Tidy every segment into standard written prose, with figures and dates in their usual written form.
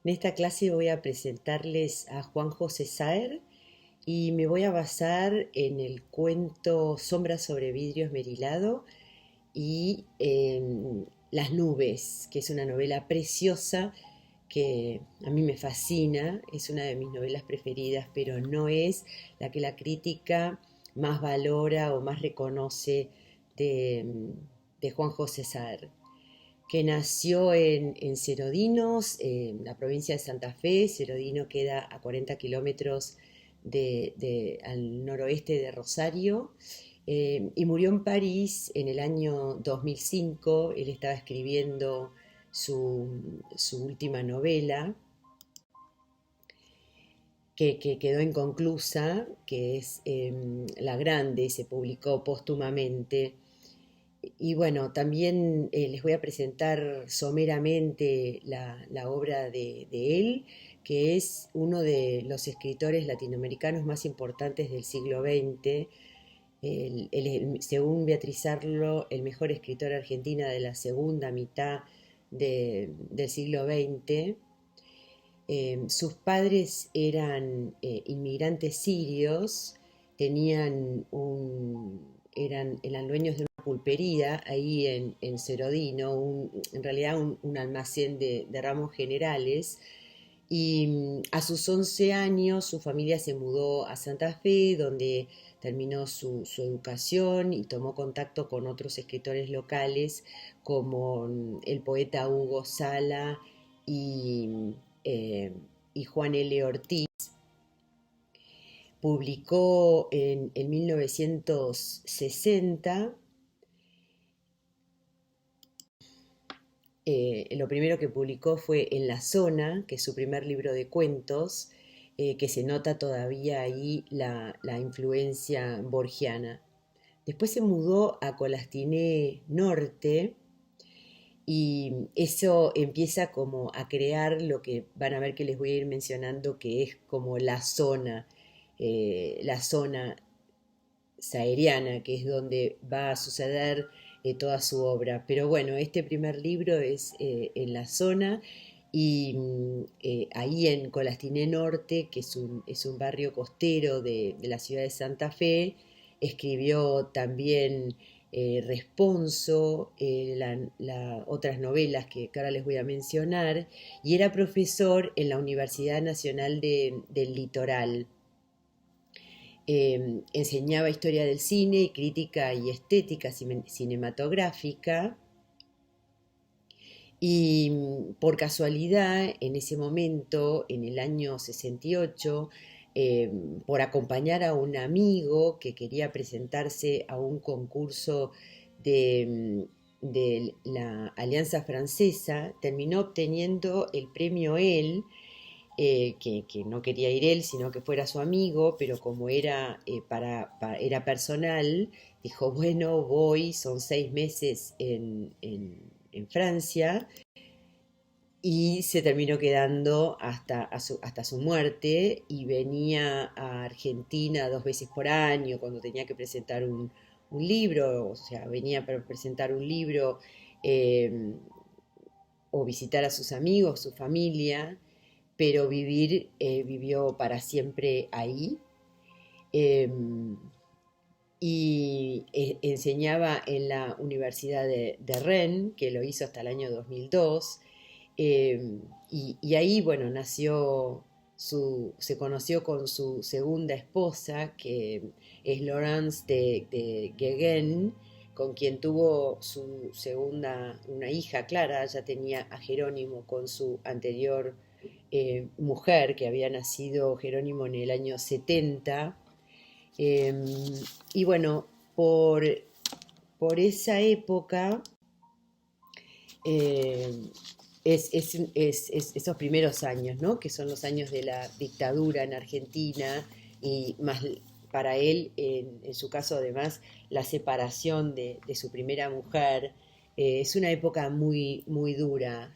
En esta clase voy a presentarles a Juan José Saer y me voy a basar en el cuento Sombra sobre vidrio esmerilado y en Las nubes, que es una novela preciosa que a mí me fascina, es una de mis novelas preferidas, pero no es la que la crítica más valora o más reconoce de Juan José Saer, que nació en Cerodinos, en la provincia de Santa Fe. Cerodino queda a 40 kilómetros al noroeste de Rosario, y murió en París en el año 2005. Él estaba escribiendo su última novela, que quedó inconclusa, que es La Grande, se publicó póstumamente. Y bueno, también les voy a presentar someramente la obra de él, que es uno de los escritores latinoamericanos más importantes del siglo XX. Él es, según Beatriz Arlo, el mejor escritor argentino de la segunda mitad del siglo XX. Sus padres eran inmigrantes sirios, eran dueños de una pulpería ahí en Cerodino, en realidad un almacén de ramos generales. Y a sus 11 años su familia se mudó a Santa Fe, donde terminó su educación y tomó contacto con otros escritores locales como el poeta Hugo Sala y, eh, y Juan L. Ortiz. Publicó en 1960. Lo primero que publicó fue En la Zona, que es su primer libro de cuentos, que se nota todavía ahí la influencia borgiana. Después se mudó a Colastiné Norte y eso empieza como a crear lo que van a ver que les voy a ir mencionando, que es como la zona saheriana, que es donde va a suceder toda su obra. Pero bueno, este primer libro es en la zona y ahí en Colastiné Norte, que es un barrio costero de la ciudad de Santa Fe. Escribió también Responso, otras novelas que ahora les voy a mencionar, y era profesor en la Universidad Nacional del Litoral. Enseñaba historia del cine, crítica y estética cinematográfica. Y por casualidad, en ese momento, en el año 68, por acompañar a un amigo que quería presentarse a un concurso de la Alianza Francesa, terminó obteniendo el premio él, que no quería ir él, sino que fuera su amigo, pero como era, era personal, dijo, bueno, voy, son 6 meses en Francia, y se terminó quedando hasta su muerte, y venía a Argentina 2 veces por año cuando tenía que presentar un libro, o sea, venía para presentar un libro, eh, o visitar a sus amigos, su familia, pero vivió para siempre ahí. eh, Enseñaba en la Universidad de Rennes, que lo hizo hasta el año 2002. Y ahí, bueno, se conoció con su segunda esposa, que es Laurence de Guéguen, con quien tuvo una hija, Clara. Ya tenía a Jerónimo con su anterior mujer, que había nacido Jerónimo en el año 70. Eh, y bueno, por esa época, eh, esos primeros años, ¿no? Que son los años de la dictadura en Argentina, y más para él, en su caso además, la separación de su primera mujer. Es una época muy, muy dura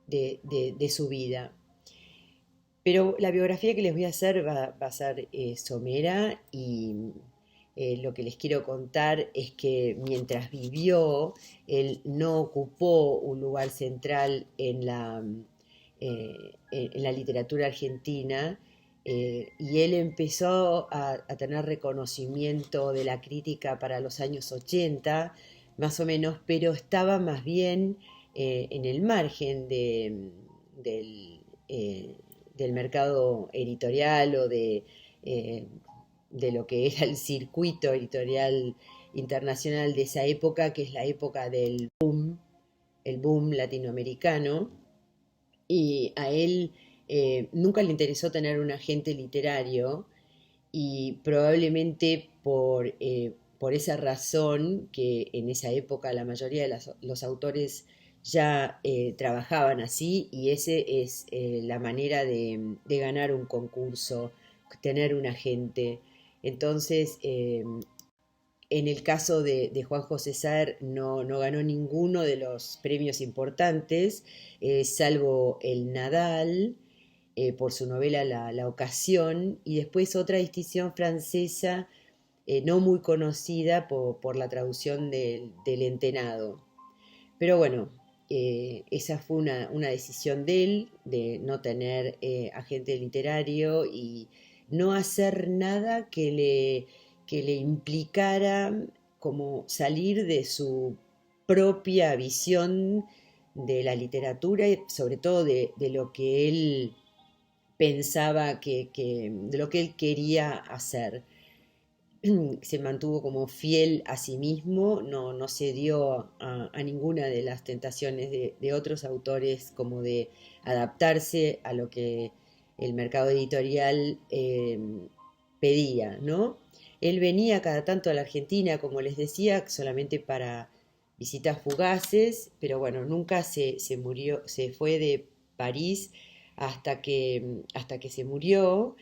de su vida. Pero la biografía que les voy a hacer va a ser somera, lo que les quiero contar es que mientras vivió, él no ocupó un lugar central en la literatura argentina, y él empezó a tener reconocimiento de la crítica para los años 80, más o menos, pero estaba más bien en el margen del, eh, del mercado editorial o eh, de lo que era el circuito editorial internacional de esa época, que es la época del boom, el boom latinoamericano, y a él nunca le interesó tener un agente literario, y probablemente por esa razón que en esa época la mayoría de los autores ya trabajaban así, y ese es la manera de ganar un concurso, tener un agente. Entonces, en el caso de Juan José Saer no ganó ninguno de los premios importantes, salvo el Nadal, por su novela La Ocasión, y después otra distinción francesa no muy conocida por la traducción del Entenado. Pero bueno, esa fue una decisión de él, de no tener agente literario y no hacer nada que le implicara como salir de su propia visión de la literatura y sobre todo de lo que él pensaba de lo que él quería hacer. Se mantuvo como fiel a sí mismo, no cedió a ninguna de las tentaciones de otros autores, como de adaptarse a lo que el mercado editorial pedía, ¿no? Él venía cada tanto a la Argentina, como les decía, solamente para visitas fugaces, pero bueno, nunca se murió, se fue de París hasta que se murió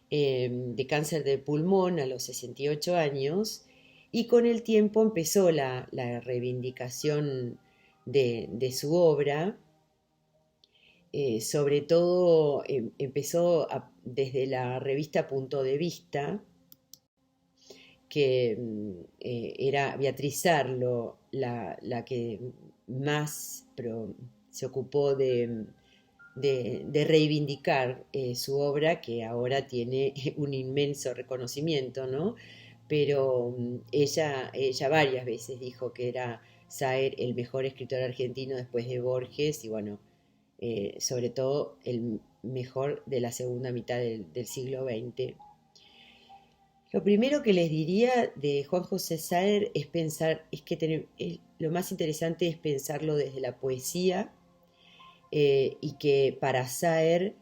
de cáncer de pulmón a los 68 años, y con el tiempo empezó la reivindicación de su obra. Sobre todo empezó desde la revista Punto de Vista, que era Beatriz Arlo la que más se ocupó de reivindicar su obra, que ahora tiene un inmenso reconocimiento, ¿no? Pero ella varias veces dijo que era Saer el mejor escritor argentino después de Borges, y bueno, sobre todo el mejor de la segunda mitad del siglo XX. Lo primero que les diría de Juan José Saer es pensar, lo más interesante es pensarlo desde la poesía, y que para Saer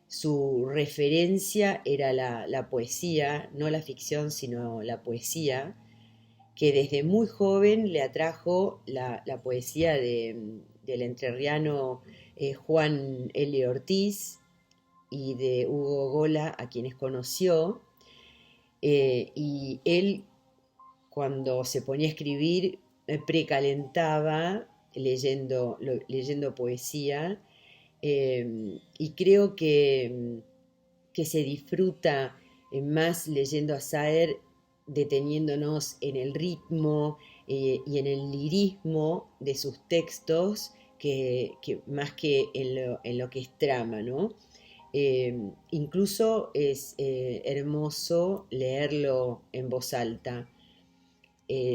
su referencia era la poesía, no la ficción, sino la poesía, que desde muy joven le atrajo la poesía del entrerriano Juan L. Ortiz y de Hugo Gola, a quienes conoció, y él, cuando se ponía a escribir, precalentaba leyendo poesía, y creo que se disfruta más leyendo a Saer, deteniéndonos en el ritmo y en el lirismo de sus textos, que más que en lo que es trama, ¿no? Incluso es hermoso leerlo en voz alta.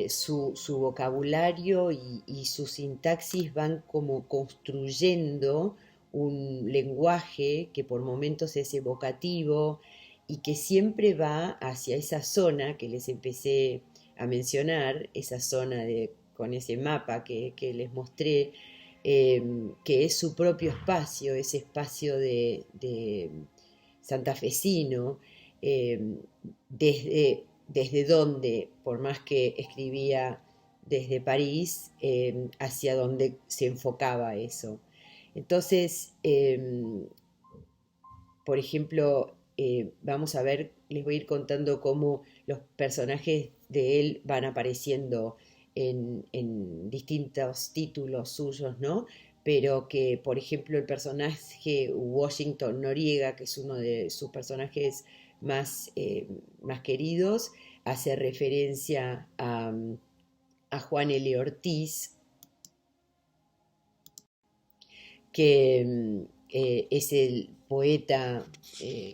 Su vocabulario y su sintaxis van como construyendo un lenguaje que por momentos es evocativo y que siempre va hacia esa zona que les empecé a mencionar, esa zona con ese mapa que les mostré, que es su propio espacio, ese espacio de santafesino, desde donde, por más que escribía desde París, hacia donde se enfocaba eso. Entonces, por ejemplo, vamos a ver, les voy a ir contando cómo los personajes de él van apareciendo en distintos títulos suyos, ¿no? Pero por ejemplo, el personaje Washington Noriega, que es uno de sus personajes más, más queridos, hace referencia a Juan L. Ortiz, que es el poeta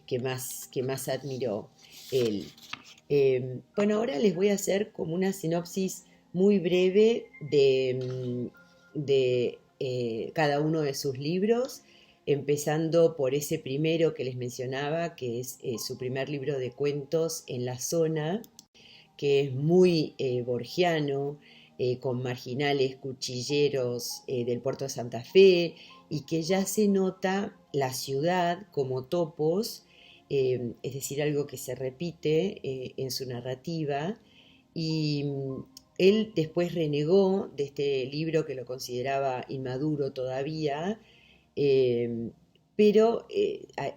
que más admiró él. Bueno, ahora les voy a hacer como una sinopsis muy breve de cada uno de sus libros, empezando por ese primero que les mencionaba, que es su primer libro de cuentos, En la zona, que es muy borgiano, con marginales, cuchilleros del puerto de Santa Fe, y que ya se nota la ciudad como topos, es decir, algo que se repite en su narrativa, y él después renegó de este libro que lo consideraba inmaduro todavía, eh, pero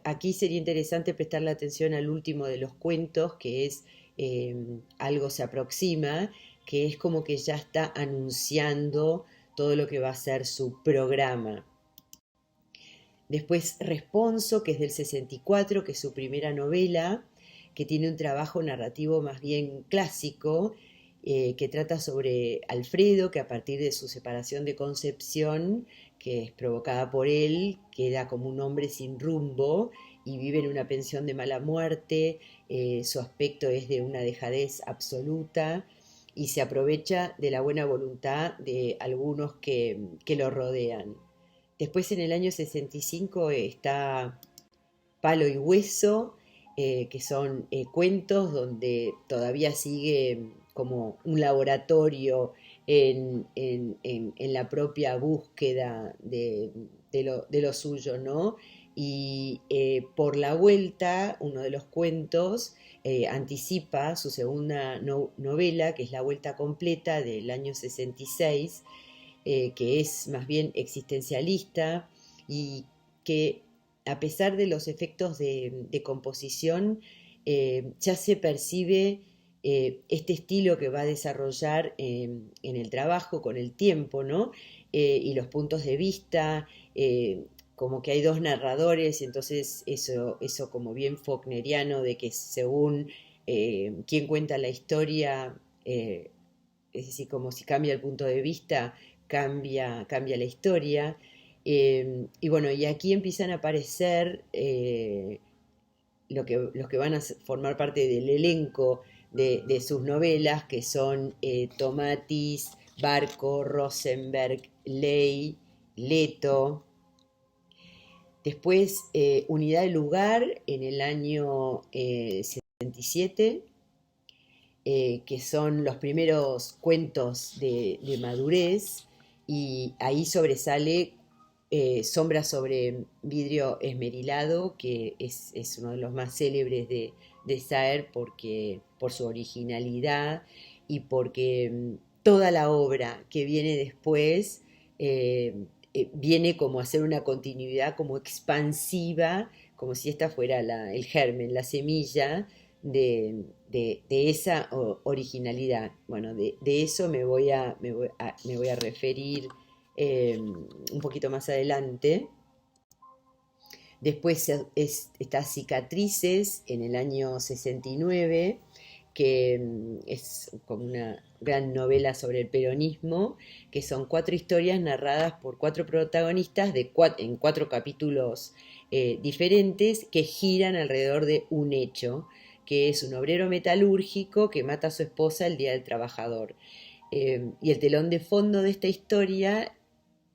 aquí sería interesante prestarle atención al último de los cuentos, que es Algo se aproxima, que es como que ya está anunciando todo lo que va a ser su programa. Después Responso, que es del 64, que es su primera novela, que tiene un trabajo narrativo más bien clásico, que trata sobre Alfredo, que a partir de su separación de Concepción, que es provocada por él, queda como un hombre sin rumbo y vive en una pensión de mala muerte. Su aspecto es de una dejadez absoluta y se aprovecha de la buena voluntad de algunos que lo rodean. Después en el año 65 está Palo y Hueso, que son cuentos donde todavía sigue como un laboratorio en la propia búsqueda de lo suyo, ¿no? Y por la vuelta, uno de los cuentos anticipa su segunda novela, que es La Vuelta Completa del año 66, que es más bien existencialista y que a pesar de los efectos de composición, ya se percibe este estilo que va a desarrollar en el trabajo con el tiempo, ¿no? Y los puntos de vista, como que hay dos narradores, entonces eso como bien faulkneriano de que según quién cuenta la historia, es decir, como si cambia el punto de vista, cambia la historia. Y bueno, y aquí empiezan a aparecer los que van a formar parte del elenco de sus novelas, que son Tomatis, Barco, Rosenberg, Ley, Leto. Después, Unidad de Lugar en el año 77, que son los primeros cuentos de madurez, y ahí sobresale Sombra sobre vidrio esmerilado, que es uno de los más célebres de Saer por su originalidad y porque toda la obra que viene después viene como a hacer una continuidad como expansiva, como si esta fuera el germen, la semilla de esa originalidad. Bueno, de eso me voy a referir un poquito más adelante. Después está Cicatrices en el año 69, que es como una gran novela sobre el peronismo, que son cuatro historias narradas por cuatro protagonistas en cuatro capítulos diferentes que giran alrededor de un hecho, que es un obrero metalúrgico que mata a su esposa el Día del Trabajador. Y el telón de fondo de esta historia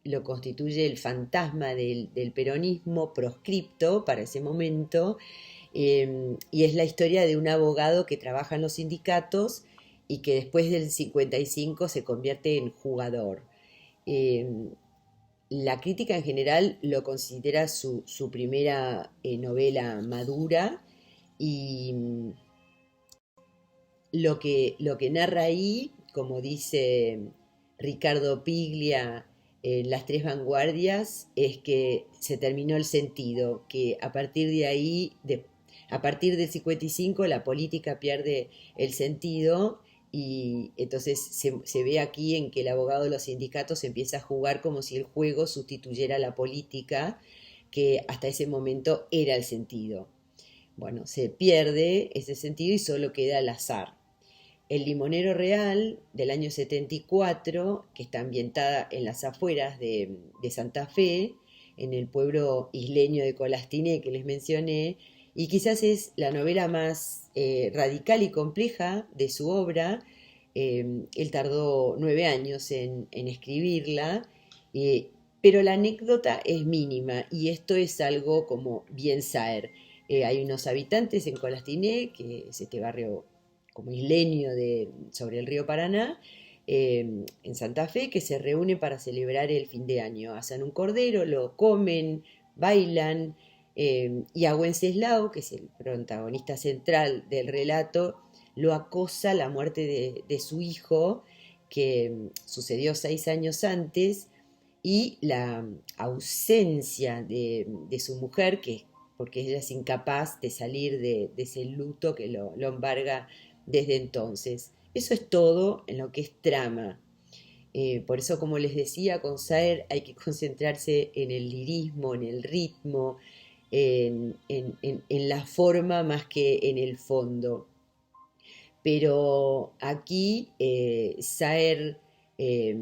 lo constituye el fantasma del peronismo proscripto para ese momento, y es la historia de un abogado que trabaja en los sindicatos y que después del 55 se convierte en jugador. Eh, la crítica en general lo considera su primera novela madura, y lo que narra ahí, como dice Ricardo Piglia en Las Tres Vanguardias, es que se terminó el sentido, que a partir de ahí, a partir del 55, la política pierde el sentido, y entonces se ve aquí en que el abogado de los sindicatos empieza a jugar como si el juego sustituyera a la política, que hasta ese momento era el sentido. bueno, se pierde ese sentido y solo queda al azar. El Limonero Real, del año 74, que está ambientada en las afueras de Santa Fe, en el pueblo isleño de Colastiné que les mencioné, y quizás es la novela más radical y compleja de su obra. Él tardó 9 años en escribirla, eh, pero la anécdota es mínima y esto es algo como bien saber. Hay unos habitantes en Colastiné, que es este barrio como isleño sobre el río Paraná, en Santa Fe, que se reúnen para celebrar el fin de año. Hacen un cordero, lo comen, bailan, y a Wenceslao, que es el protagonista central del relato, lo acosa la muerte de su hijo, que sucedió 6 años antes, y la ausencia de su mujer, porque ella es incapaz de salir de ese luto que lo embarga desde entonces. Eso es todo en lo que es trama. Por eso, como les decía, con Saer hay que concentrarse en el lirismo, en el ritmo, en la forma más que en el fondo. Pero aquí Saer eh,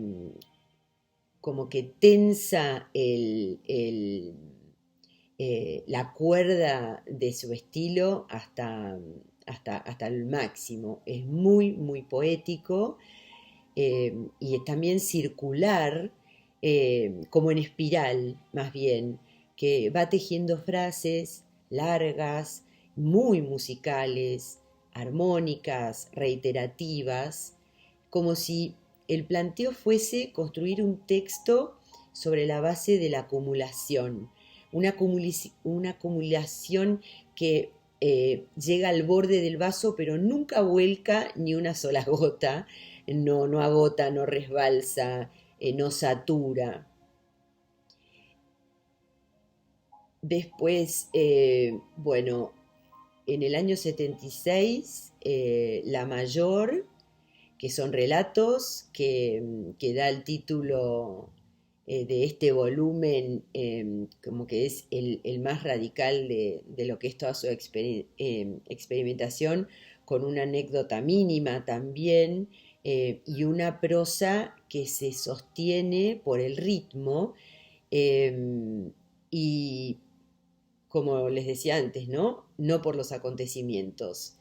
como que tensa la cuerda de su estilo hasta el máximo. Es muy, muy poético, y también circular, como en espiral, más bien, que va tejiendo frases largas, muy musicales, armónicas, reiterativas, como si el planteo fuese construir un texto sobre la base de la acumulación, una acumulación que llega al borde del vaso pero nunca vuelca ni una sola gota, no agota, no resbalsa, no satura. Después, bueno, en el año 76, La Mayor, que son relatos que da el título de este volumen, como que es el más radical de lo que es toda su experimentación, con una anécdota mínima también, y una prosa que se sostiene por el ritmo, y como les decía antes, ¿no? No por los acontecimientos.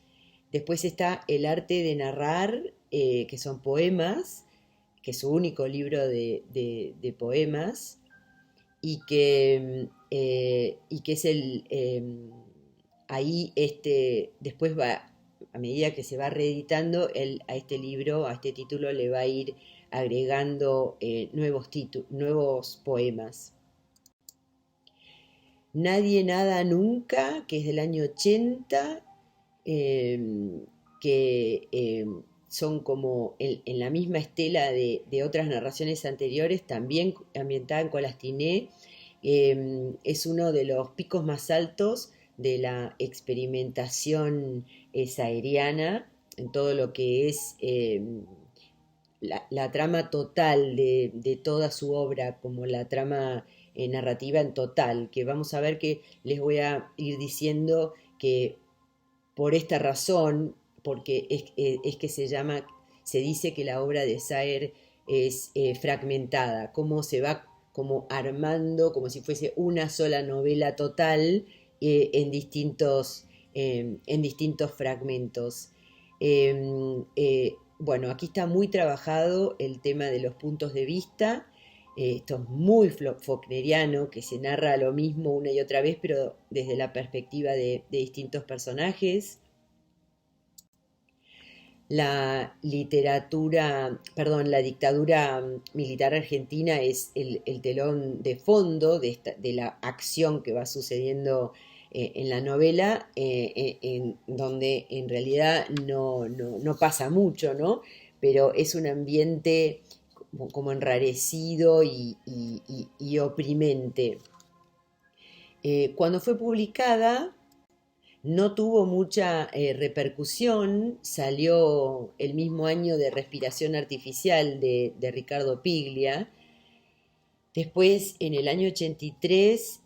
Después está El arte de narrar, que son poemas, que es su único libro de poemas, y que es ahí después va, a medida que se va reeditando, a este libro, a este título le va a ir agregando nuevos poemas. Nadie nada nunca, que es del año 80, eh, que son como en la misma estela de otras narraciones anteriores, también ambientada en Colastiné. Es uno de los picos más altos de la experimentación saeriana en todo lo que es la trama total de toda su obra, como la trama narrativa en total, que vamos a ver, que les voy a ir diciendo que por esta razón, porque es que se dice que la obra de Saer es fragmentada, cómo se va como armando, como si fuese una sola novela total, en distintos fragmentos. Bueno, aquí está muy trabajado el tema de los puntos de vista. Esto es muy faulkneriano, que se narra lo mismo una y otra vez, pero desde la perspectiva de distintos personajes. La dictadura militar argentina es el telón de fondo de la acción que va sucediendo en la novela, donde en realidad no pasa mucho, ¿no? Pero es un ambiente como enrarecido y oprimente. Cuando fue publicada, no tuvo mucha repercusión, salió el mismo año de Respiración Artificial de Ricardo Piglia. Después, en el año 83,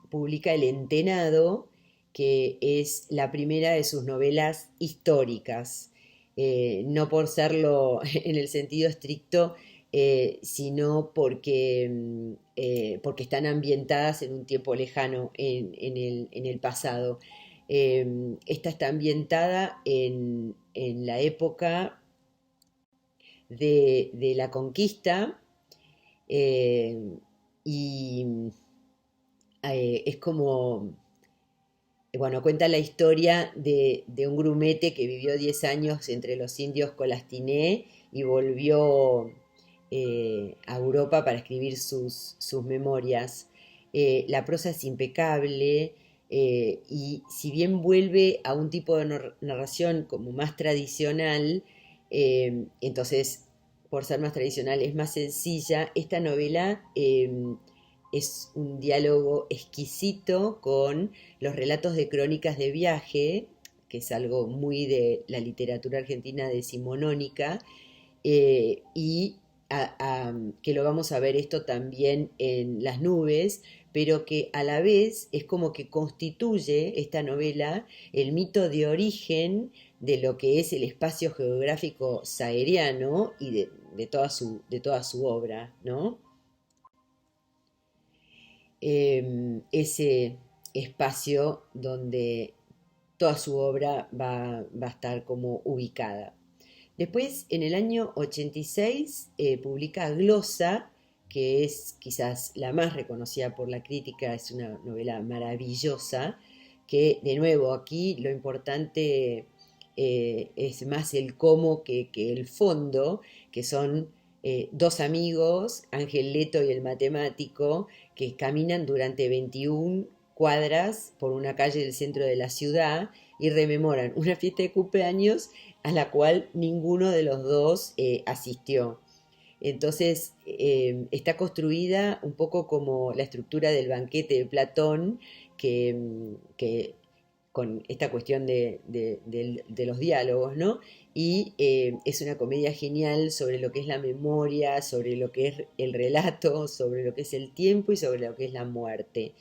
publica El Entenado, que es la primera de sus novelas históricas, no por serlo en el sentido estricto, sino porque están ambientadas en un tiempo lejano, en el pasado. Esta está ambientada en la época de la conquista, eh, y es como, bueno, cuenta la historia de un grumete que vivió 10 años entre los indios Colastiné y volvió a Europa para escribir sus memorias. La prosa es impecable, y si bien vuelve a un tipo de narración como más tradicional, entonces por ser más tradicional es más sencilla, esta novela es un diálogo exquisito con los relatos de crónicas de viaje, que es algo muy de la literatura argentina decimonónica, y que lo vamos a ver esto también en Las nubes, pero que a la vez es como que constituye esta novela el mito de origen de lo que es el espacio geográfico saheriano y de toda su obra, ¿no? Ese espacio donde toda su obra va a estar como ubicada. Después, en el año 86, publica Glosa, que es quizás la más reconocida por la crítica, es una novela maravillosa, que de nuevo aquí lo importante es más el cómo que el fondo, que son dos amigos, Ángel Leto y el matemático, que caminan durante 21 cuadras por una calle del centro de la ciudad y rememoran una fiesta de cumpleaños a la cual ninguno de los dos asistió. Entonces está construida un poco como la estructura del banquete de Platón, que con esta cuestión de los diálogos, ¿no? Y es una comedia genial sobre lo que es la memoria, sobre lo que es el relato, sobre lo que es el tiempo y sobre lo que es la muerte.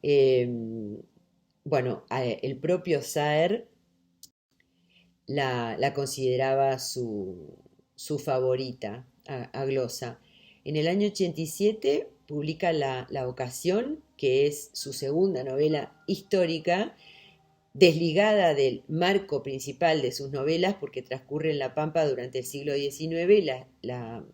Eh, bueno, el propio Saer la consideraba su favorita, a Glosa. En el año 87 publica La Ocasión, que es su segunda novela histórica, desligada del marco principal de sus novelas, porque transcurre en La Pampa durante el siglo XIX, la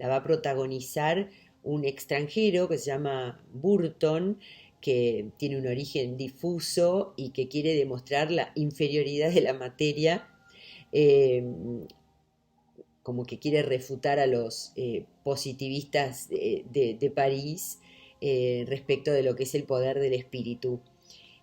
va a protagonizar un extranjero que se llama Burton, que tiene un origen difuso y que quiere demostrar la inferioridad de la materia, eh, como que quiere refutar a los positivistas de París, respecto de lo que es el poder del espíritu.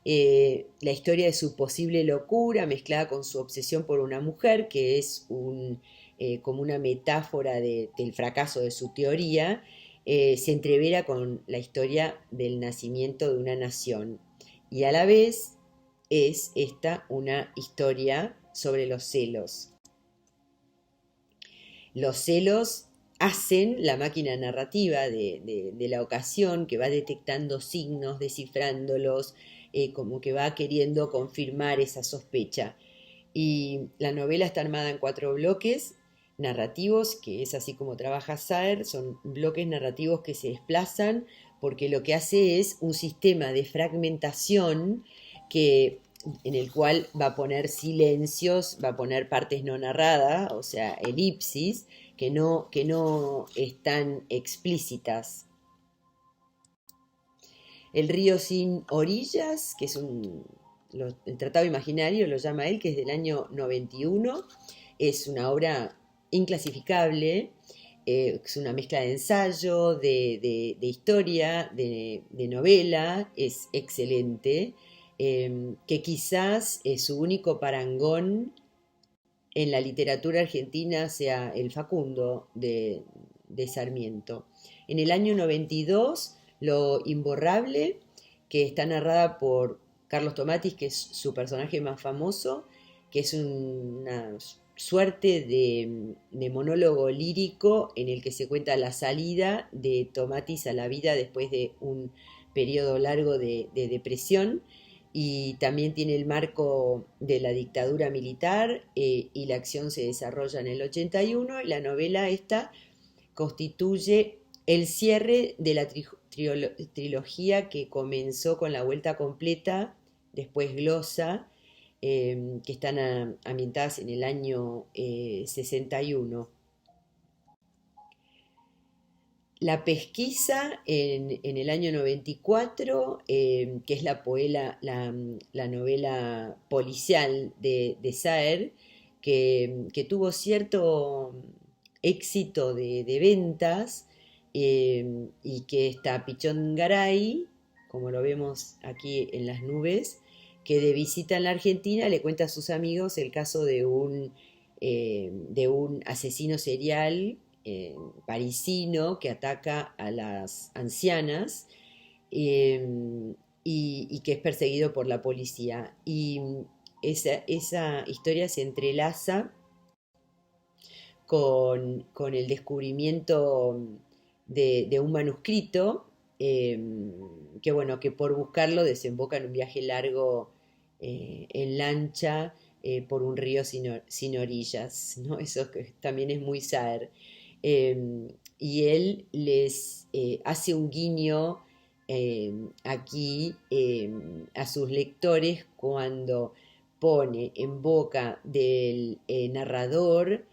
La historia de su posible locura mezclada con su obsesión por una mujer, que es como una metáfora del fracaso de su teoría, se entrevera con la historia del nacimiento de una nación. Y a la vez es esta una historia sobre los celos. Los celos hacen la máquina narrativa de la ocasión, que va detectando signos, descifrándolos, como que va queriendo confirmar esa sospecha. Y la novela está armada en 4 bloques narrativos, que es así como trabaja Saer, son bloques narrativos que se desplazan porque lo que hace es un sistema de fragmentación que, en el cual va a poner silencios, va a poner partes no narradas, o sea, elipsis, que no están explícitas. El río sin orillas, que es el Tratado Imaginario, lo llama él, que es del año 91, es una obra inclasificable, es una mezcla de ensayo, de historia, de novela, es excelente, que quizás su único parangón en la literatura argentina sea el Facundo de Sarmiento. En el año 92, Lo Imborrable, que está narrada por Carlos Tomatis, que es su personaje más famoso, que es una suerte de monólogo lírico en el que se cuenta la salida de Tomatis a la vida después de un periodo largo de depresión, y también tiene el marco de la dictadura militar, y la acción se desarrolla en el 81 y la novela esta constituye el cierre de la trilogía que comenzó con La Vuelta Completa, después Glosa, que están ambientadas en el año 61. La Pesquisa en el año 94, que es la novela policial de Saer, que tuvo cierto éxito de ventas, y que está Pichón Garay, como lo vemos aquí en las nubes, que de visita en la Argentina le cuenta a sus amigos el caso de un asesino serial parisino que ataca a las ancianas, eh, y que es perseguido por la policía. Y esa historia se entrelaza con el descubrimiento de un manuscrito, eh, que bueno, que por buscarlo desemboca en un viaje largo en lancha, por un río sin orillas, ¿no? Eso que también es muy Saer. Y él les hace un guiño aquí a sus lectores cuando pone en boca del narrador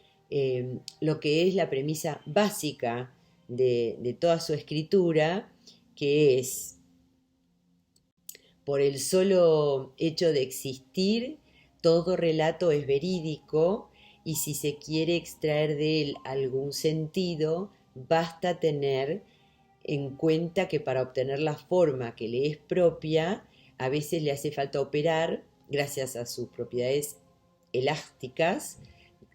lo que es la premisa básica de toda su escritura, que es, por el solo hecho de existir, todo relato es verídico, y si se quiere extraer de él algún sentido, basta tener en cuenta que para obtener la forma que le es propia, a veces le hace falta operar, gracias a sus propiedades elásticas,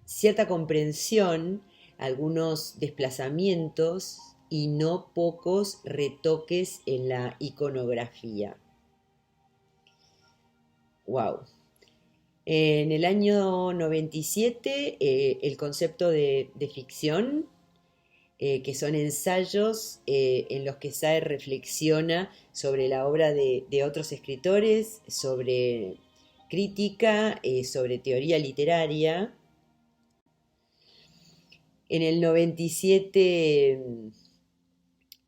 cierta comprensión, algunos desplazamientos y no pocos retoques en la iconografía. ¡Wow! En el año 97, el concepto de ficción, que son ensayos en los que Saer reflexiona sobre la obra de otros escritores, sobre crítica, sobre teoría literaria. En el 97,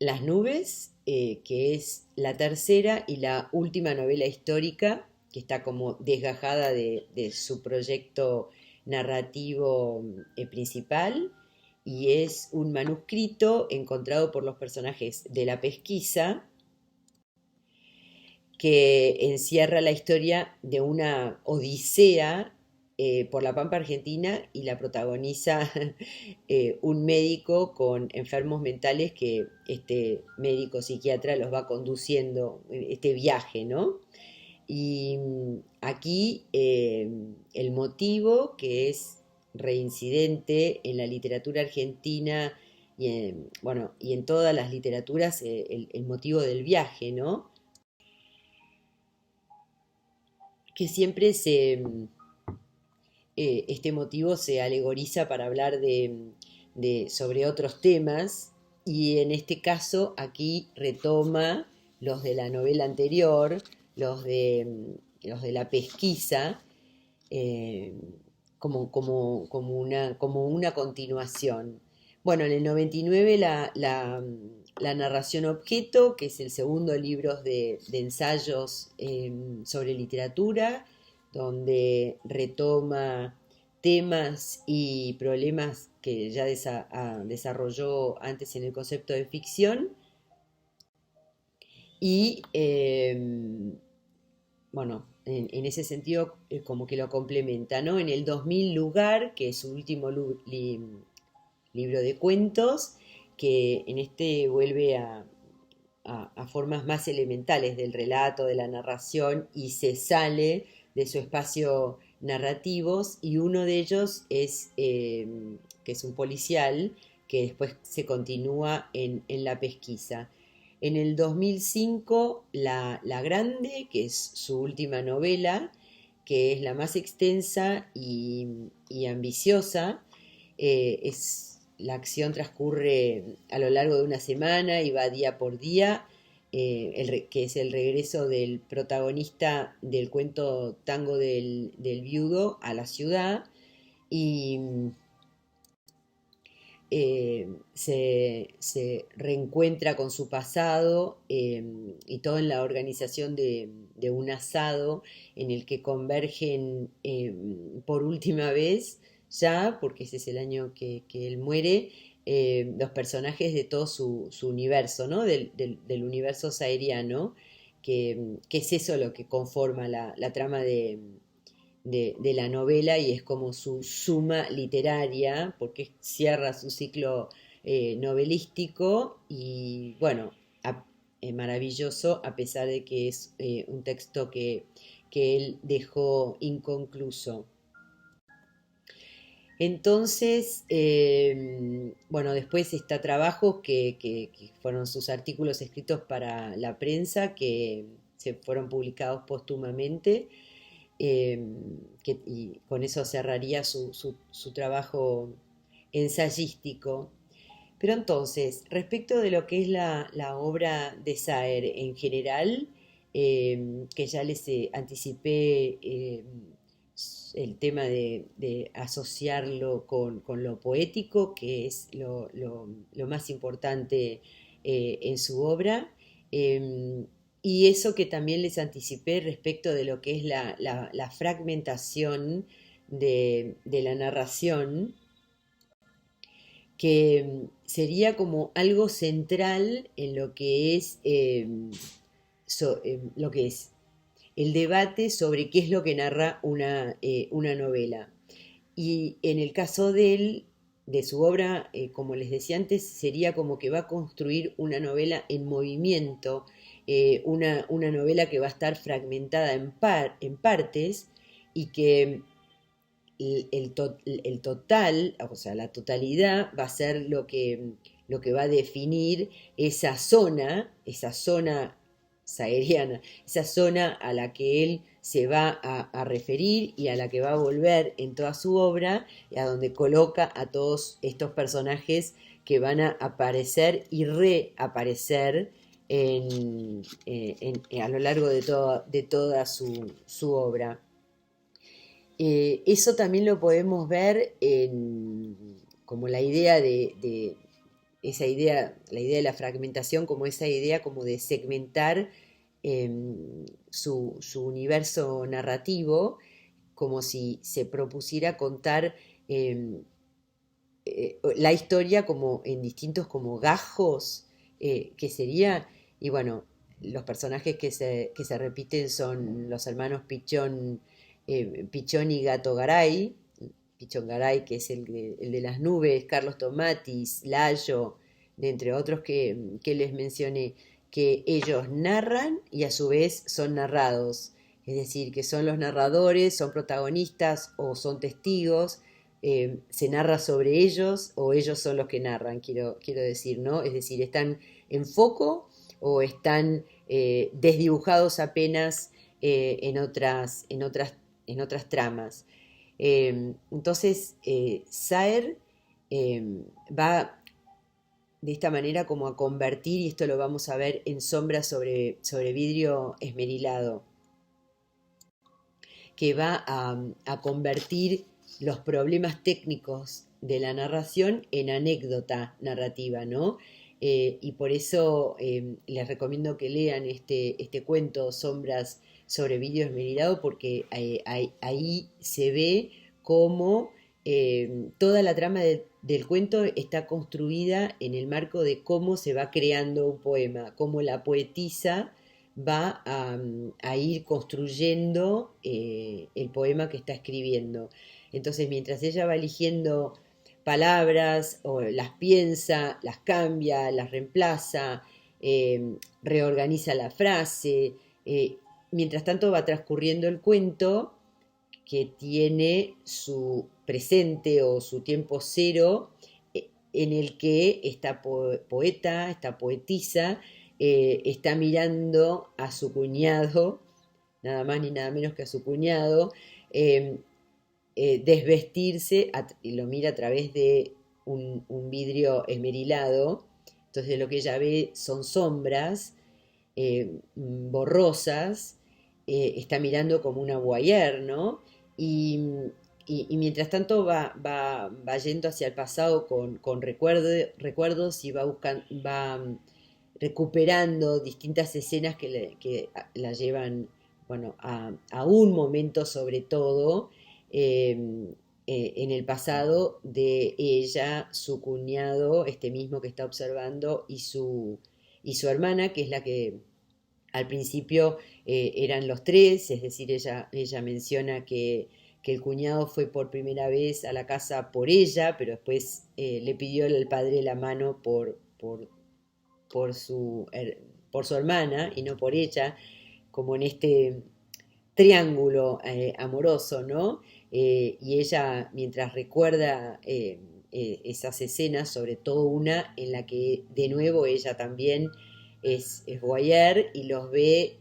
Las nubes, que es la tercera y la última novela histórica, que está como desgajada de su proyecto narrativo principal, y es un manuscrito encontrado por los personajes de La Pesquisa, que encierra la historia de una odisea por la Pampa Argentina, y la protagoniza un médico con enfermos mentales, que este médico psiquiatra los va conduciendo en este viaje, ¿no? Y aquí el motivo, que es reincidente en la literatura argentina bueno, y en todas las literaturas, el motivo del viaje, ¿no? Que siempre este motivo se alegoriza para hablar sobre otros temas, y en este caso aquí retoma los de la novela anterior, los de La Pesquisa, eh, como una continuación. Bueno, en el 99 la narración objeto, que es el segundo libro de ensayos sobre literatura, donde retoma temas y problemas que ya desarrolló antes en el concepto de ficción, y bueno, en ese sentido como que lo complementa, ¿no? En el 2000, Lugar, que es su último libro de cuentos, que en este vuelve a formas más elementales del relato, de la narración, y se sale de su espacio narrativos, y uno de ellos es, que es un policial, que después se continúa en La Pesquisa. En el 2005, La Grande, que es su última novela, que es la más extensa y ambiciosa. La acción transcurre a lo largo de una semana y va día por día, que es el regreso del protagonista del cuento Tango del Viudo a la ciudad y se reencuentra con su pasado y todo en la organización de un asado en el que convergen por última vez, ya, porque ese es el año que él muere, los personajes de todo su universo, ¿no? Del universo saeriano, que es eso lo que conforma la trama de la novela y es como su suma literaria, porque cierra su ciclo novelístico y bueno, maravilloso a pesar de que es un texto que él dejó inconcluso. Entonces, bueno, después está trabajos que fueron sus artículos escritos para la prensa, que se fueron publicados póstumamente, y con eso cerraría su trabajo ensayístico. Pero entonces, respecto de lo que es la obra de Saer en general, que ya les anticipé el tema de asociarlo con lo poético, que es lo más importante en su obra, y eso que también les anticipé respecto de lo que es la fragmentación de la narración, que sería como algo central en lo que es el debate sobre qué es lo que narra una novela. Y en el caso de su obra, como les decía antes, sería como que va a construir una novela en movimiento, una novela que va a estar fragmentada en partes y que el total, o sea, la totalidad va a ser lo que va a definir esa zona sahariana, esa zona a la que él se va a referir y a la que va a volver en toda su obra, y a donde coloca a todos estos personajes que van a aparecer y reaparecer a lo largo de toda su obra. Eso también lo podemos ver como la idea esa idea, la idea de la fragmentación, como esa idea como de segmentar su universo narrativo, como si se propusiera contar eh, la historia como en distintos como gajos, que sería, y bueno, los personajes que se repiten son los hermanos Pichón y Gato Garay, Pichón Garay, que es el de las nubes, Carlos Tomatis, Layo, de entre otros que les mencioné, que ellos narran y a su vez son narrados, es decir, que son los narradores, son protagonistas o son testigos, se narra sobre ellos o ellos son los que narran, quiero decir, ¿no? Es decir, están en foco o están desdibujados apenas en otras tramas. Entonces, Saer va de esta manera como a convertir, y esto lo vamos a ver en Sombra sobre vidrio esmerilado, que va a convertir los problemas técnicos de la narración en anécdota narrativa, ¿no? Y por eso les recomiendo que lean este cuento, Sombras sobre vidrio esmerilado, porque ahí se ve cómo toda la trama del cuento está construida en el marco de cómo se va creando un poema, cómo la poetisa va a ir construyendo el poema que está escribiendo. Entonces, mientras ella va eligiendo palabras, o las piensa, las cambia, las reemplaza, reorganiza la frase, mientras tanto va transcurriendo el cuento, que tiene su presente o su tiempo cero, en el que esta poeta, esta poetisa, está mirando a su cuñado, nada más ni nada menos que a su cuñado, eh, desvestirse, y lo mira a través de un vidrio esmerilado. Entonces lo que ella ve son sombras, borrosas, está mirando como una voyeur, ¿no? Y, y mientras tanto va yendo hacia el pasado con recuerdos y va recuperando distintas escenas que la llevan, bueno, a un momento sobre todo, eh, en el pasado de ella, su cuñado, este mismo que está observando, y su hermana, que es la que al principio eran los tres, es decir, ella menciona que el cuñado fue por primera vez a la casa por ella, pero después le pidió al padre la mano por su, por su hermana y no por ella, como en este triángulo amoroso, ¿no? Y ella, mientras recuerda esas escenas, sobre todo una en la que de nuevo ella también es voyeur y los ve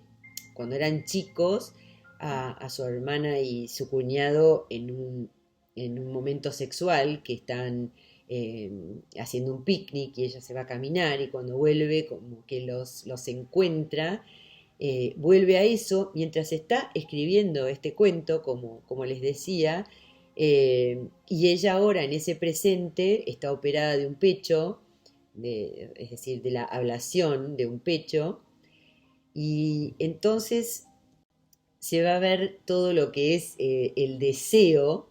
cuando eran chicos a su hermana y su cuñado en un momento sexual que están eh, haciendo un picnic y ella se va a caminar y cuando vuelve como que los encuentra, vuelve a eso mientras está escribiendo este cuento, como les decía, y ella ahora en ese presente está operada de un pecho, es decir, de la ablación de un pecho, y entonces se va a ver todo lo que es el deseo,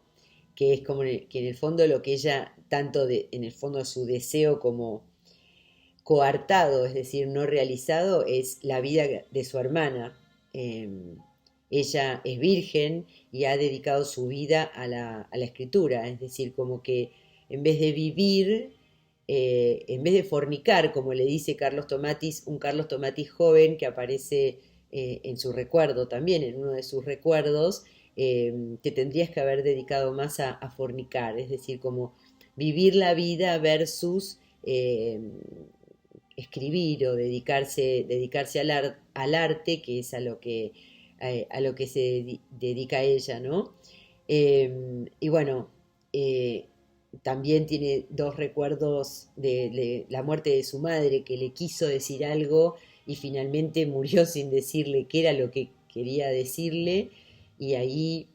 que es como que en el fondo lo que ella, tanto en el fondo de su deseo como coartado, es decir, no realizado, es la vida de su hermana. Eh, Ella es virgen y ha dedicado su vida a la escritura, es decir, como que en vez de vivir, en vez de fornicar, como le dice Carlos Tomatis, un Carlos Tomatis joven que aparece en su recuerdo también, en uno de sus recuerdos, te tendrías que haber dedicado más a fornicar, es decir, como vivir la vida versus escribir o dedicarse al arte, que es a lo que se dedica ella, ¿no? Y bueno, eh, también tiene dos recuerdos de la muerte de su madre, que le quiso decir algo y finalmente murió sin decirle qué era lo que quería decirle, y ahí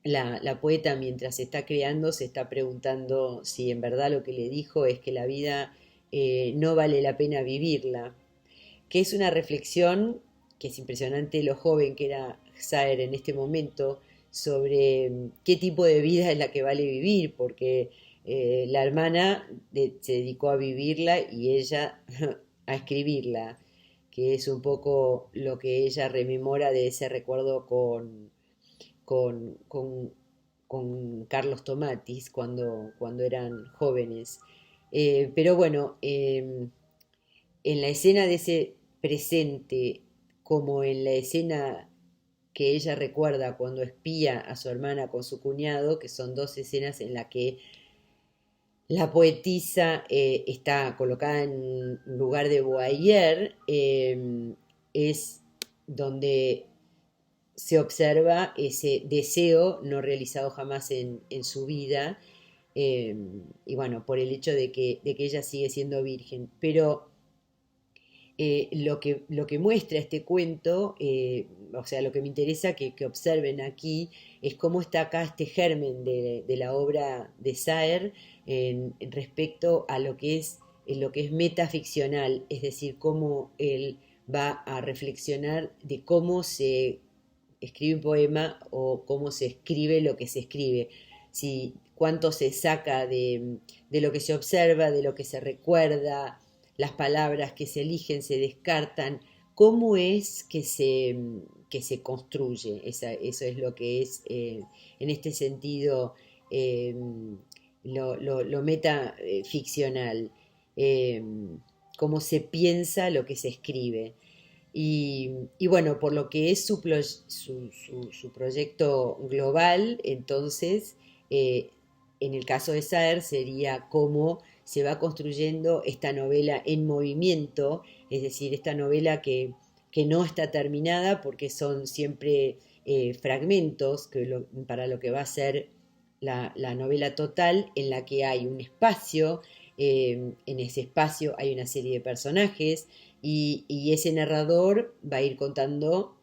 la poeta, mientras está creando, se está preguntando si en verdad lo que le dijo es que la vida no vale la pena vivirla, que es una reflexión que es impresionante lo joven que era Saer en este momento sobre qué tipo de vida es la que vale vivir, porque la hermana se dedicó a vivirla y ella a escribirla, que es un poco lo que ella rememora de ese recuerdo con, con, con Carlos Tomatis cuando eran jóvenes. Pero bueno, en la escena de ese presente, como en la escena que ella recuerda cuando espía a su hermana con su cuñado, que son dos escenas en las que la poetisa está colocada en un lugar de voyeur, es donde se observa ese deseo no realizado jamás en su vida, eh, y bueno, por el hecho de que ella sigue siendo virgen. Pero lo que muestra este cuento, o sea, lo que me interesa que observen aquí, es cómo está acá este germen de la obra de Saer en respecto a lo que es metaficcional, es decir, cómo él va a reflexionar de cómo se escribe un poema o cómo se escribe lo que se escribe, si cuánto se saca de lo que se observa, de lo que se recuerda, las palabras que se eligen se descartan, cómo es que se construye. Eso es lo que es, en este sentido, eh, lo metaficcional, eh, cómo se piensa lo que se escribe. Y bueno, por lo que es su proyecto global, entonces, eh, en el caso de Saer, sería cómo se va construyendo esta novela en movimiento, es decir, esta novela que no está terminada porque son siempre fragmentos para lo que va a ser la novela total, en la que hay un espacio, en ese espacio hay una serie de personajes, y ese narrador va a ir contando,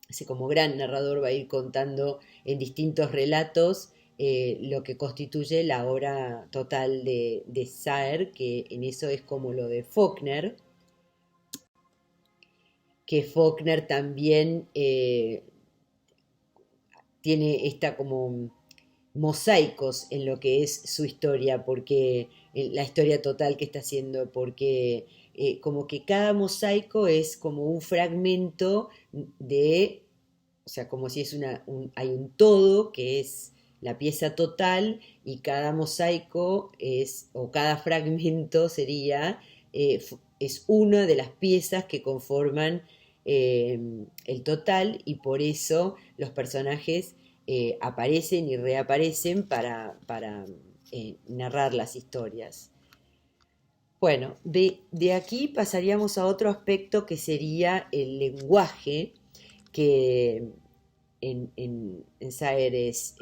ese como gran narrador va a ir contando en distintos relatos lo que constituye la obra total de Saer, que en eso es como lo de Faulkner, que Faulkner también tiene esta como mosaicos en lo que es su historia, porque la historia total que está haciendo, porque como que cada mosaico es como un fragmento de, o sea, como si es hay un todo que es la pieza total y cada mosaico es, o cada fragmento sería, es una de las piezas que conforman el total y por eso los personajes aparecen y reaparecen para narrar las historias. Bueno, de aquí pasaríamos a otro aspecto que sería el lenguaje, que en Saer es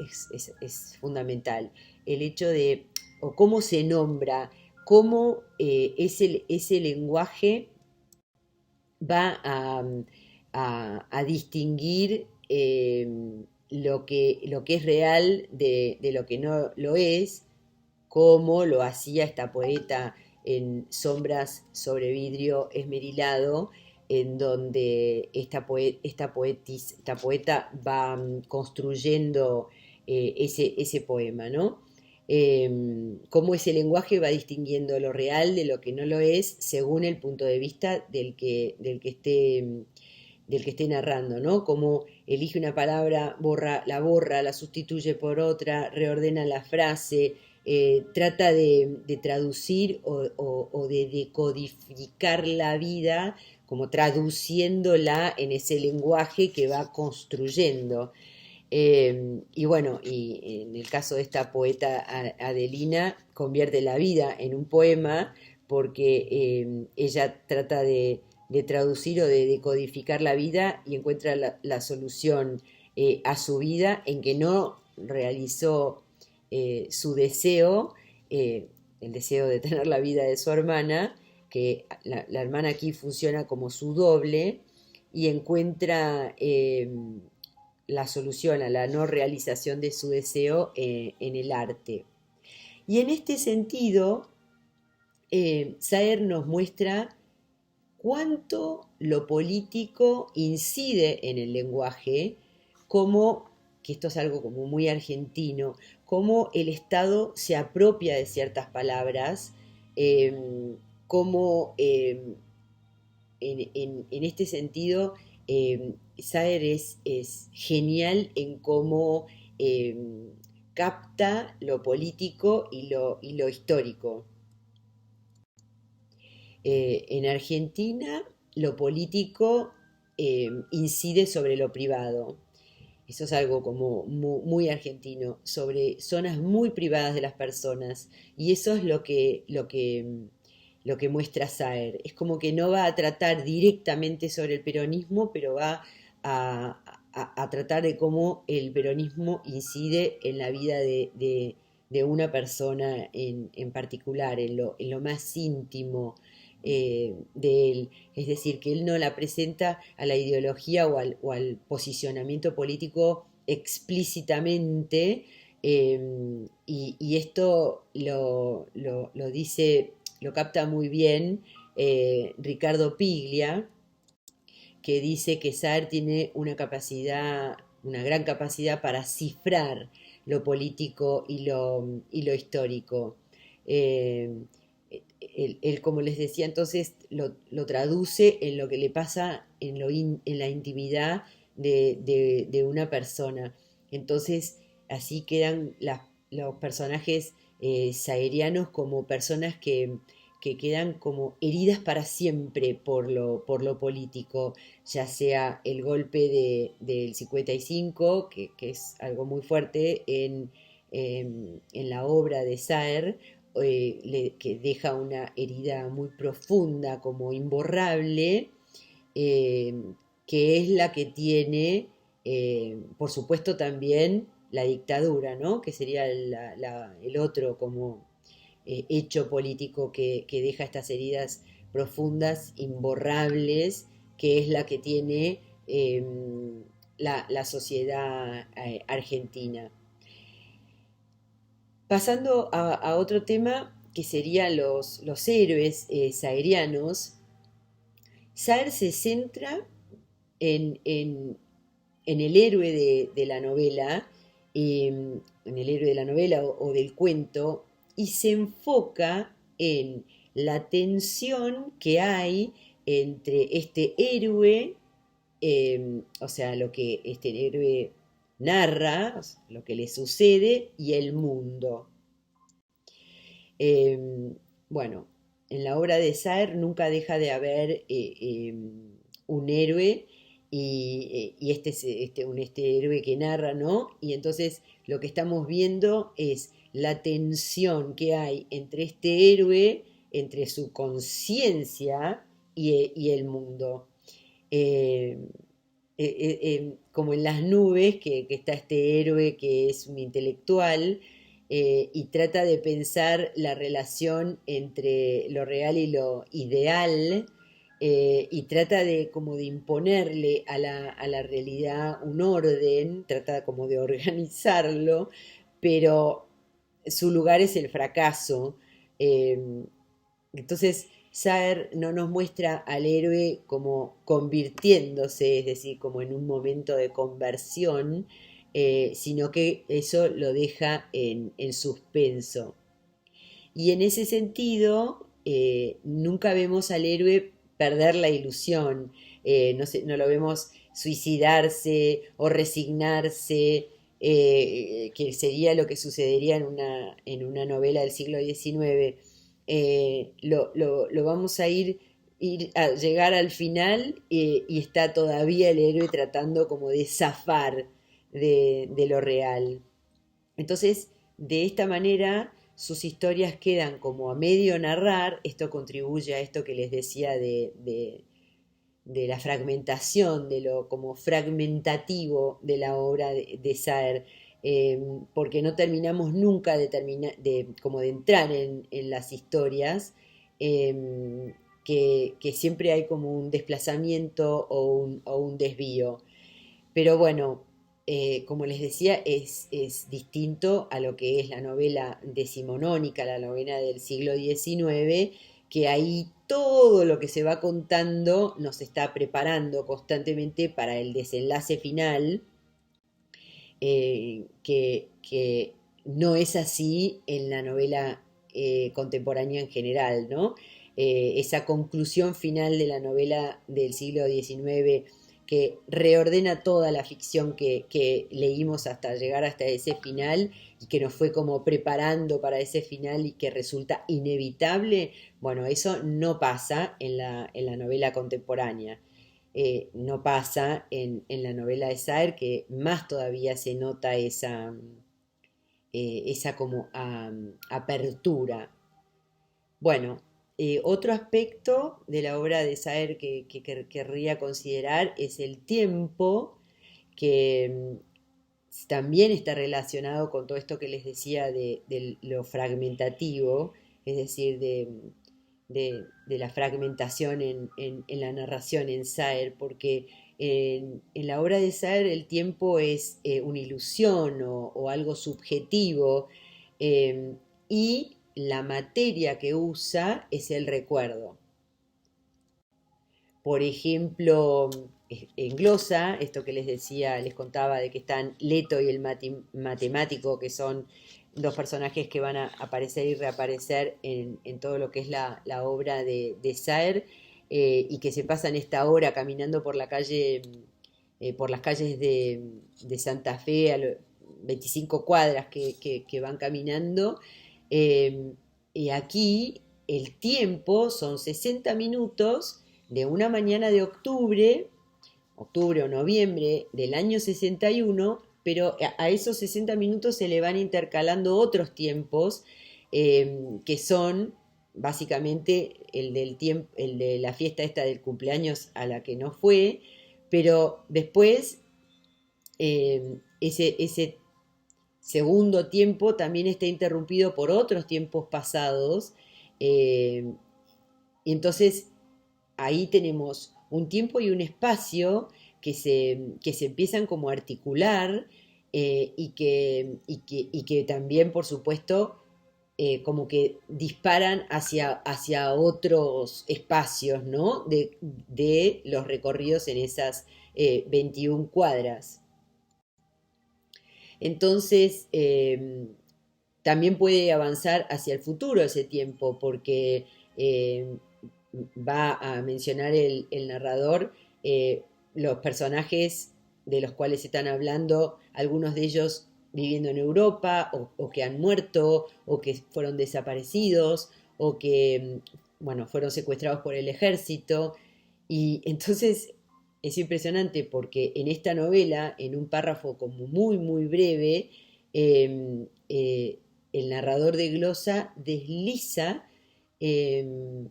fundamental. El hecho de, o cómo se nombra, cómo ese lenguaje va a distinguir lo que es real de lo que no lo es, como lo hacía esta poeta en Sombras sobre vidrio esmerilado, en donde esta poeta va construyendo ese poema, ¿no? Cómo ese lenguaje va distinguiendo lo real de lo que no lo es según el punto de vista del que esté narrando, ¿no? Cómo elige una palabra, borra, la sustituye por otra, reordena la frase, trata de traducir o de decodificar la vida, como traduciéndola en ese lenguaje que va construyendo. Y bueno, y en el caso de esta poeta Adelina, convierte la vida en un poema porque ella trata de traducir o de decodificar la vida y encuentra la solución a su vida en que no realizó su deseo, eh, el deseo de tener la vida de su hermana, que la hermana aquí funciona como su doble y encuentra la solución a la no realización de su deseo en el arte. Y en este sentido, Saer nos muestra cuánto lo político incide en el lenguaje, como, que esto es algo como muy argentino, cómo el Estado se apropia de ciertas palabras, cómo en este sentido, Saer es genial en cómo eh, capta lo político y lo histórico. En Argentina, lo político incide sobre lo privado. Eso es algo como muy, muy argentino, sobre zonas muy privadas de las personas. Y eso es lo que muestra Saer. Es como que no va a tratar directamente sobre el peronismo, pero va a tratar de cómo el peronismo incide en la vida de una persona en particular, en lo más íntimo de él. Es decir, que él no la presenta a la ideología o al posicionamiento político explícitamente, y esto lo dice, lo capta muy bien Ricardo Piglia, que dice que Saer tiene una capacidad, una gran capacidad para cifrar lo político y lo histórico. Eh, él, como les decía entonces, lo traduce en lo que le pasa en la intimidad de una persona. Entonces, así quedan los personajes saerianos como personas que quedan como heridas para siempre por lo político, ya sea el golpe del 55, que es algo muy fuerte en la obra de Saer, que deja una herida muy profunda, como imborrable, eh, que es la que tiene, por supuesto, también la dictadura, ¿no? Que sería el otro como hecho político que deja estas heridas profundas, imborrables, que es la que tiene la sociedad argentina. Pasando a otro tema que serían los héroes saerianos, Saer se centra en el héroe de la novela, en el héroe de la novela o del cuento, y se enfoca en la tensión que hay entre este héroe, o sea, lo que este héroe narra, o sea, lo que le sucede, y el mundo. Eh, bueno, en la obra de Saer nunca deja de haber un héroe y este es este héroe que narra, ¿no? Y entonces lo que estamos viendo es la tensión que hay entre este héroe, entre su conciencia y el mundo. Eh, Como en las nubes, que está este héroe que es un intelectual y trata de pensar la relación entre lo real y lo ideal y trata de como de imponerle a la realidad un orden, trata como de organizarlo, pero su lugar es el fracaso. Eh, entonces, Saer no nos muestra al héroe como convirtiéndose, es decir, como en un momento de conversión, sino que eso lo deja en suspenso. Y en ese sentido, nunca vemos al héroe perder la ilusión, no lo vemos suicidarse o resignarse, que sería lo que sucedería en una novela del siglo XIX. Lo vamos a ir a llegar al final y está todavía el héroe tratando como de zafar de lo real. Entonces, de esta manera, sus historias quedan como a medio narrar. Esto contribuye a esto que les decía de la fragmentación, de lo como fragmentativo de la obra de Saer, porque no terminamos nunca como de entrar en las historias, que siempre hay como un desplazamiento o un desvío. Pero bueno, como les decía, es distinto a lo que es la novela decimonónica, la novela del siglo XIX, que ahí todo lo que se va contando nos está preparando constantemente para el desenlace final, que no es así en la novela contemporánea en general, ¿no? Esa conclusión final de la novela del siglo XIX que reordena toda la ficción que leímos hasta llegar hasta ese final y que nos fue como preparando para ese final y que resulta inevitable, bueno, eso no pasa en la novela contemporánea. No pasa en la novela de Saer, que más todavía se nota esa como apertura. Bueno, otro aspecto de la obra de Saer que querría considerar es el tiempo, que también está relacionado con todo esto que les decía de lo fragmentativo, es decir, de la fragmentación en la narración en Saer, porque en la obra de Saer el tiempo es una ilusión o algo subjetivo, eh, y la materia que usa es el recuerdo. Por ejemplo, en glosa, esto que les decía, les contaba de que están Leto y el matemático, que son dos personajes que van a aparecer y reaparecer en todo lo que es la obra de Saer, y que se pasan esta hora caminando por la calle, por las calles de Santa Fe, 25 cuadras que van caminando. eh, y aquí el tiempo son 60 minutos de una mañana de octubre o noviembre del año 61, pero a esos 60 minutos se le van intercalando otros tiempos, que son básicamente el de la fiesta esta del cumpleaños a la que no fue, pero después ese segundo tiempo también está interrumpido por otros tiempos pasados, eh, y entonces ahí tenemos un tiempo y un espacio que se empiezan como a articular, y que también, por supuesto, como que disparan hacia otros espacios, ¿no? De los recorridos en esas 21 cuadras. Entonces, también puede avanzar hacia el futuro ese tiempo, porque eh, va a mencionar el narrador eh, los personajes de los cuales están hablando, algunos de ellos viviendo en Europa, o que han muerto, o que fueron desaparecidos, o que, bueno, fueron secuestrados por el ejército. Y entonces es impresionante porque en esta novela, en un párrafo como muy, muy breve, eh, eh, el narrador de glosa desliza eh,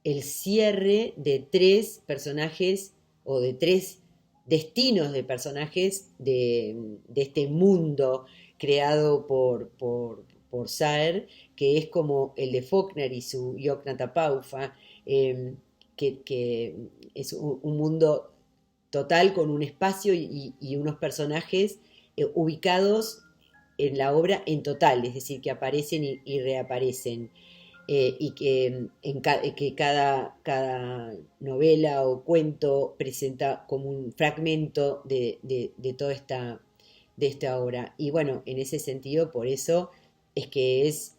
el cierre de tres personajes o de tres destinos de personajes de este mundo creado por Saer, que es como el de Faulkner y su Yoknatapaufa, eh, que es un mundo total con un espacio y unos personajes ubicados en la obra en total, es decir, que aparecen y reaparecen, y que cada novela o cuento presenta como un fragmento de toda esta obra. Y bueno, en ese sentido, por eso es que es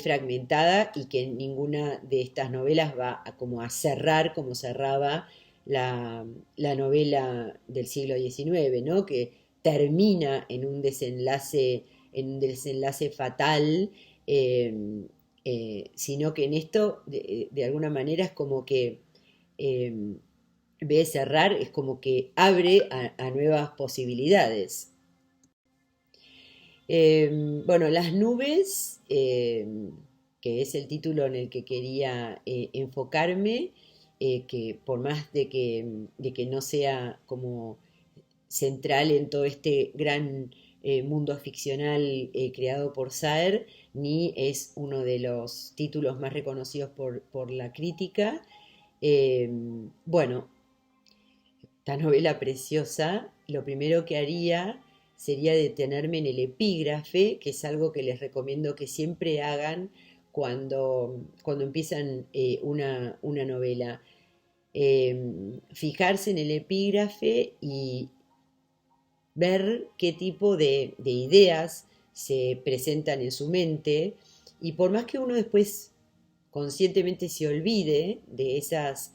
fragmentada, y que ninguna de estas novelas va como a cerrar como cerraba la novela del siglo XIX, ¿no? Que termina en un desenlace fatal, eh, sino que en esto, de alguna manera, es como que, eh, en vez de cerrar, es como que abre a nuevas posibilidades. Bueno, Las nubes, que es el título en el que quería enfocarme, que por más de que no sea como central en todo este gran mundo ficcional creado por Saer, ni es uno de los títulos más reconocidos por la crítica. Eh, bueno, esta novela preciosa, lo primero que haría sería detenerme en el epígrafe, que es algo que les recomiendo que siempre hagan cuando empiezan una novela. Fijarse en el epígrafe y ver qué tipo de ideas se presentan en su mente, y por más que uno después conscientemente se olvide de esas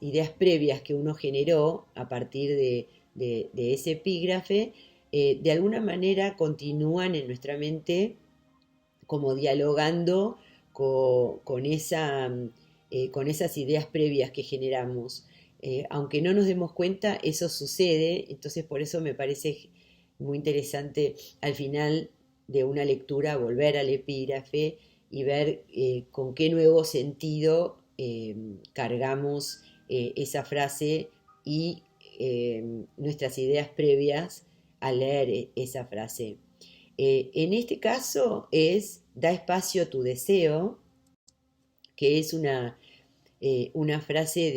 ideas previas que uno generó a partir de ese epígrafe, de alguna manera continúan en nuestra mente como dialogando con esas ideas previas que generamos. Aunque no nos demos cuenta, eso sucede. Entonces por eso me parece muy interesante al final de una lectura volver al epígrafe y ver con qué nuevo sentido cargamos esa frase y nuestras ideas previas al leer esa frase. En este caso es Da espacio a tu deseo, que es una frase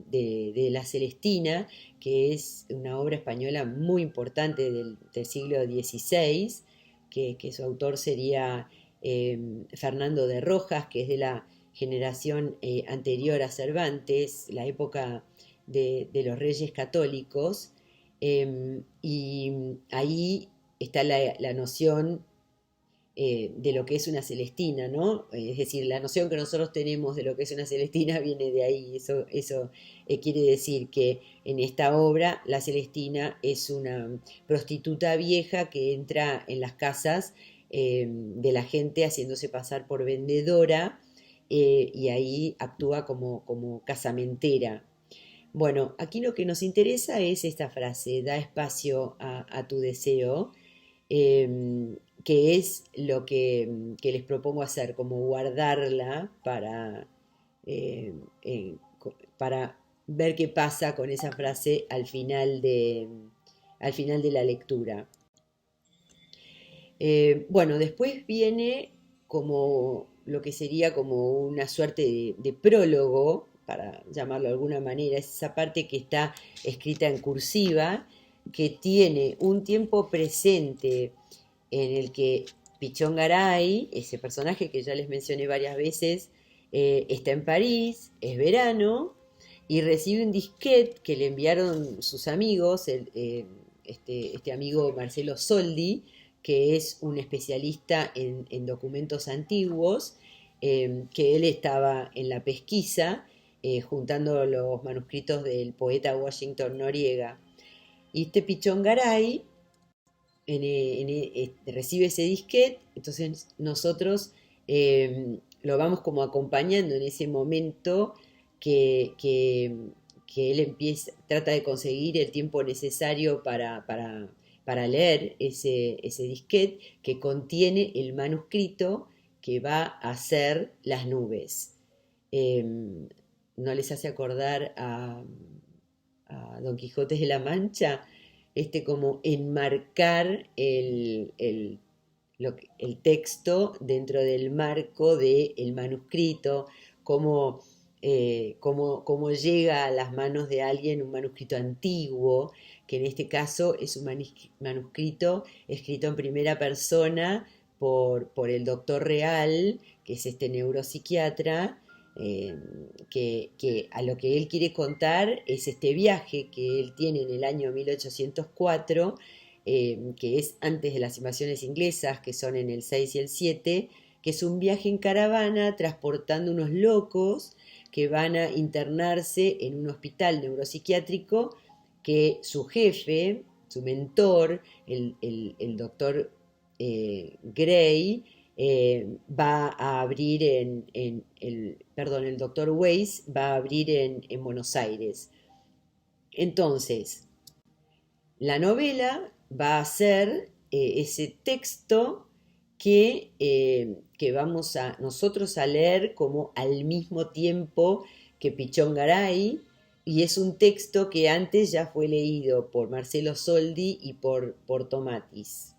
de La Celestina, que es una obra española muy importante del siglo XVI, que su autor sería Fernando de Rojas, que es de la generación anterior a Cervantes, la época de los Reyes Católicos. Y ahí está la noción de lo que es una celestina, ¿no? Es decir, la noción que nosotros tenemos de lo que es una celestina viene de ahí. Eso quiere decir que en esta obra la celestina es una prostituta vieja que entra en las casas de la gente haciéndose pasar por vendedora, y ahí actúa como casamentera. Bueno, aquí lo que nos interesa es esta frase: da espacio a tu deseo, que es lo que les propongo hacer, como guardarla eh, eh, para ver qué pasa con esa frase al final de la lectura. Bueno, después viene como lo que sería como una suerte de prólogo, para llamarlo de alguna manera, es esa parte que está escrita en cursiva, que tiene un tiempo presente en el que Pichón Garay, ese personaje que ya les mencioné varias veces, está en París, es verano, y recibe un disquete que le enviaron sus amigos, este amigo Marcelo Soldi, que es un especialista en documentos antiguos, que él estaba en la pesquisa, juntando los manuscritos del poeta Washington Noriega. Y este Pichón Garay recibe ese disquete, entonces nosotros lo vamos como acompañando en ese momento que, que, que él trata de conseguir el tiempo necesario para leer ese disquete que contiene el manuscrito que va a hacer Las nubes. Eh, ¿No les hace acordar a Don Quijote de la Mancha? Como enmarcar el texto dentro del marco del manuscrito, cómo llega a las manos de alguien un manuscrito antiguo, que en este caso es un manuscrito escrito en primera persona por el doctor Real, que es este neuropsiquiatra, eh, que a lo que él quiere contar es este viaje que él tiene en el año 1804, que es antes de las invasiones inglesas, que son en el 6 y el 7, que es un viaje en caravana transportando unos locos que van a internarse en un hospital neuropsiquiátrico, que su jefe, su mentor, el doctor Gray, va a abrir el doctor Weiss va a abrir en Buenos Aires. Entonces, la novela va a ser ese texto que vamos a nosotros a leer como al mismo tiempo que Pichón Garay, y es un texto que antes ya fue leído por Marcelo Soldi y por Tomatis.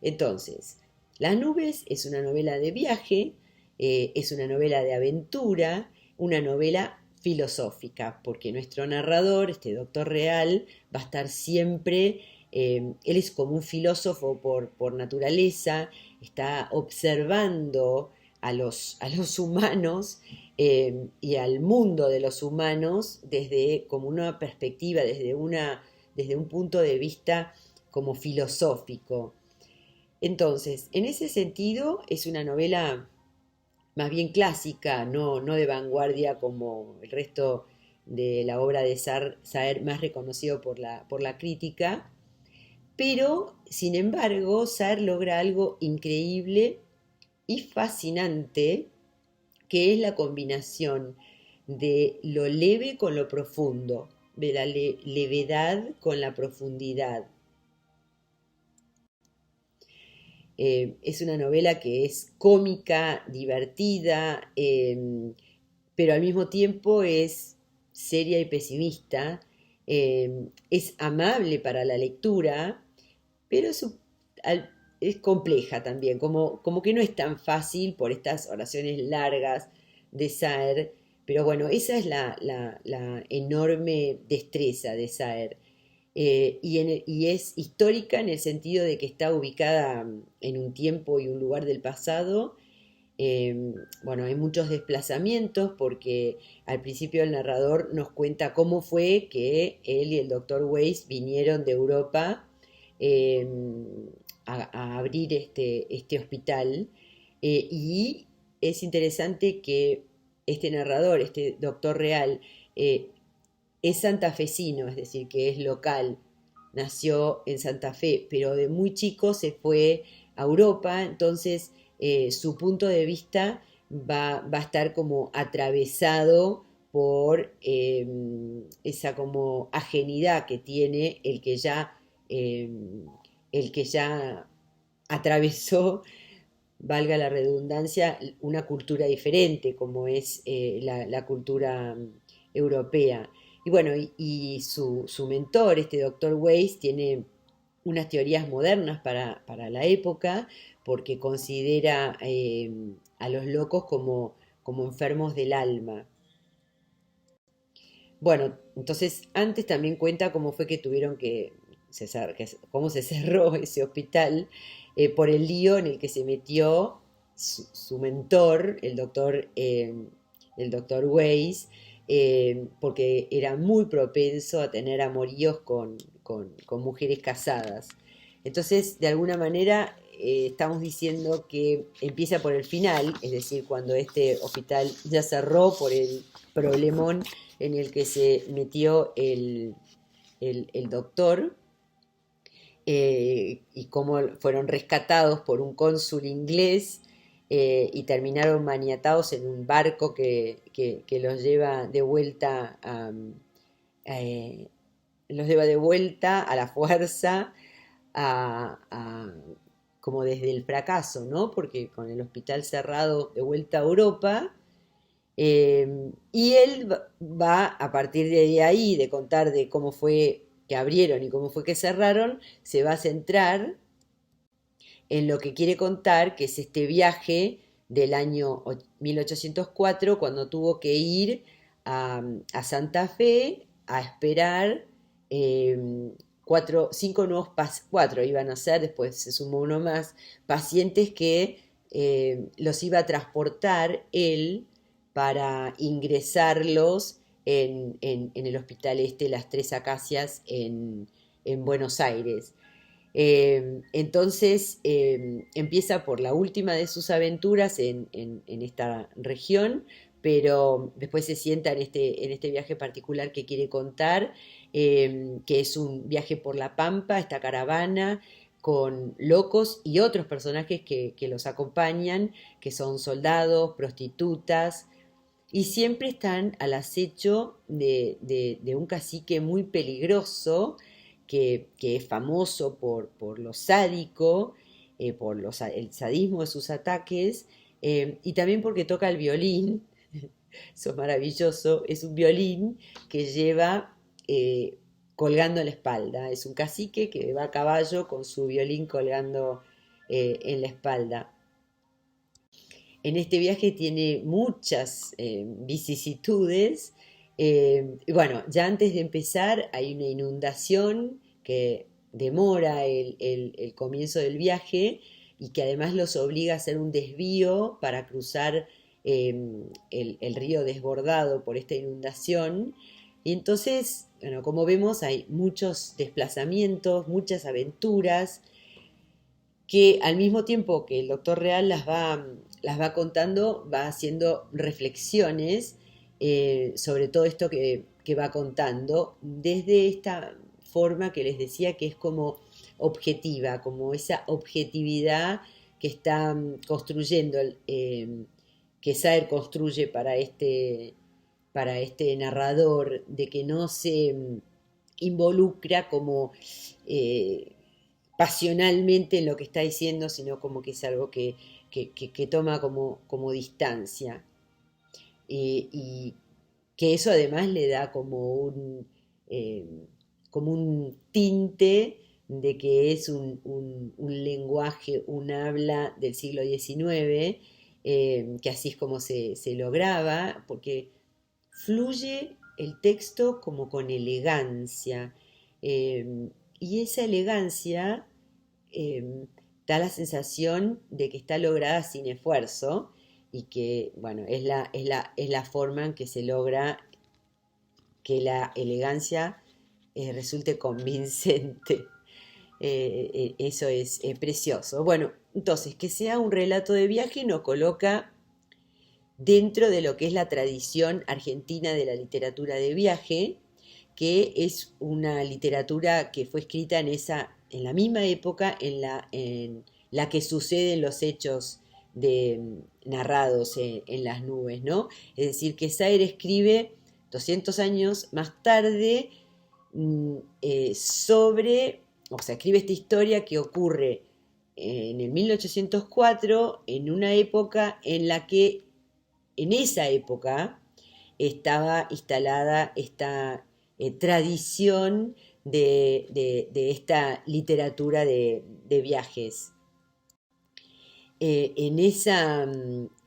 Entonces, Las nubes es una novela de viaje, es una novela de aventura, una novela filosófica, porque nuestro narrador, este doctor Real, va a estar siempre, él es como un filósofo por naturaleza, está observando a los humanos y al mundo de los humanos desde como una perspectiva, desde un punto de vista como filosófico. Entonces, en ese sentido, es una novela más bien clásica, no de vanguardia como el resto de la obra de Saer, más reconocido por la crítica, pero, sin embargo, Saer logra algo increíble y fascinante, que es la combinación de lo leve con lo profundo, de la levedad con la profundidad. Es una novela que es cómica, divertida, pero al mismo tiempo es seria y pesimista. Es amable para la lectura, pero es compleja también, como que no es tan fácil por estas oraciones largas de Saer. Pero bueno, esa es la enorme destreza de Saer. Y es histórica en el sentido de que está ubicada en un tiempo y un lugar del pasado. Bueno, hay muchos desplazamientos porque al principio el narrador nos cuenta cómo fue que él y el doctor Weiss vinieron de Europa eh, a abrir este hospital. Y es interesante que este narrador, este doctor Real, eh, es santafesino, es decir, que es local, nació en Santa Fe, pero de muy chico se fue a Europa, entonces su punto de vista va a estar como atravesado por esa como ajenidad que tiene eh, el que ya atravesó, valga la redundancia, una cultura diferente como es la cultura europea. Y bueno, y su mentor, este doctor Weiss, tiene unas teorías modernas para la época, porque considera a los locos como enfermos del alma. Bueno, entonces antes también cuenta cómo fue que tuvieron que, cómo se cerró ese hospital por el lío en el que se metió su mentor, el doctor Weiss, porque era muy propenso a tener amoríos con mujeres casadas. Entonces, de alguna manera, estamos diciendo que empieza por el final, es decir, cuando este hospital ya cerró por el problemón en el que se metió el doctor, y cómo fueron rescatados por un cónsul inglés, y terminaron maniatados en un barco que los lleva de vuelta eh, los lleva de vuelta a la fuerza, a, como desde el fracaso, ¿no? Porque con el hospital cerrado de vuelta a Europa, y él va a partir de ahí, de contar de cómo fue que abrieron y cómo fue que cerraron, se va a centrar en lo que quiere contar, que es este viaje del año 1804, cuando tuvo que ir a Santa Fe a esperar, cinco nuevos, cuatro iban a ser, después se sumó uno más, pacientes que los iba a transportar él para ingresarlos en el hospital Las Tres Acacias en Buenos Aires. Entonces empieza por la última de sus aventuras en esta región, pero después se sienta en este viaje particular que quiere contar, que es un viaje por la Pampa, esta caravana con locos y otros personajes que los acompañan, que son soldados, prostitutas, y siempre están al acecho de un cacique muy peligroso que es famoso por lo sádico, el sadismo de sus ataques, y también porque toca el violín. Eso es maravilloso, es un violín que lleva colgando en la espalda, es un cacique que va a caballo con su violín colgando en la espalda. En este viaje tiene muchas vicisitudes. Y bueno, ya antes de empezar hay una inundación que demora el comienzo del viaje y que además los obliga a hacer un desvío para cruzar el río desbordado por esta inundación. Y entonces, bueno, como vemos, hay muchos desplazamientos, muchas aventuras, que al mismo tiempo que el doctor Real las va contando, va haciendo reflexiones sobre todo esto que va contando, desde esta forma que les decía que es como objetiva, como esa objetividad que está construyendo, que Saer construye para este narrador, de que no se involucra como eh, pasionalmente en lo que está diciendo, sino como que es algo que toma como distancia. Y que eso además le da eh, como un tinte de que es un lenguaje, un habla del siglo XIX, que así es como se lograba, porque fluye el texto como con elegancia, y esa elegancia eh, da la sensación de que está lograda sin esfuerzo y que, bueno, es la forma en que se logra que la elegancia resulte convincente. Eso es precioso. Bueno, entonces, que sea un relato de viaje nos coloca dentro de lo que es la tradición argentina de la literatura de viaje, que es una literatura que fue escrita en la misma época en la que suceden los hechos narrados en las nubes, ¿no? Es decir, que Saer escribe 200 años más tarde, o sea, escribe esta historia que ocurre en el 1804, en una época en la que, en esa época, estaba instalada esta tradición de esta literatura de viajes. en esa,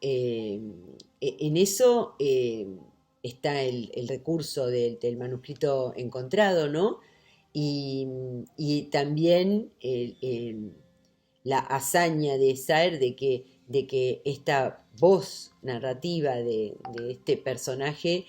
en eso está el recurso del manuscrito encontrado, ¿no? Y, y también la hazaña de Saer de que esta voz narrativa de este personaje,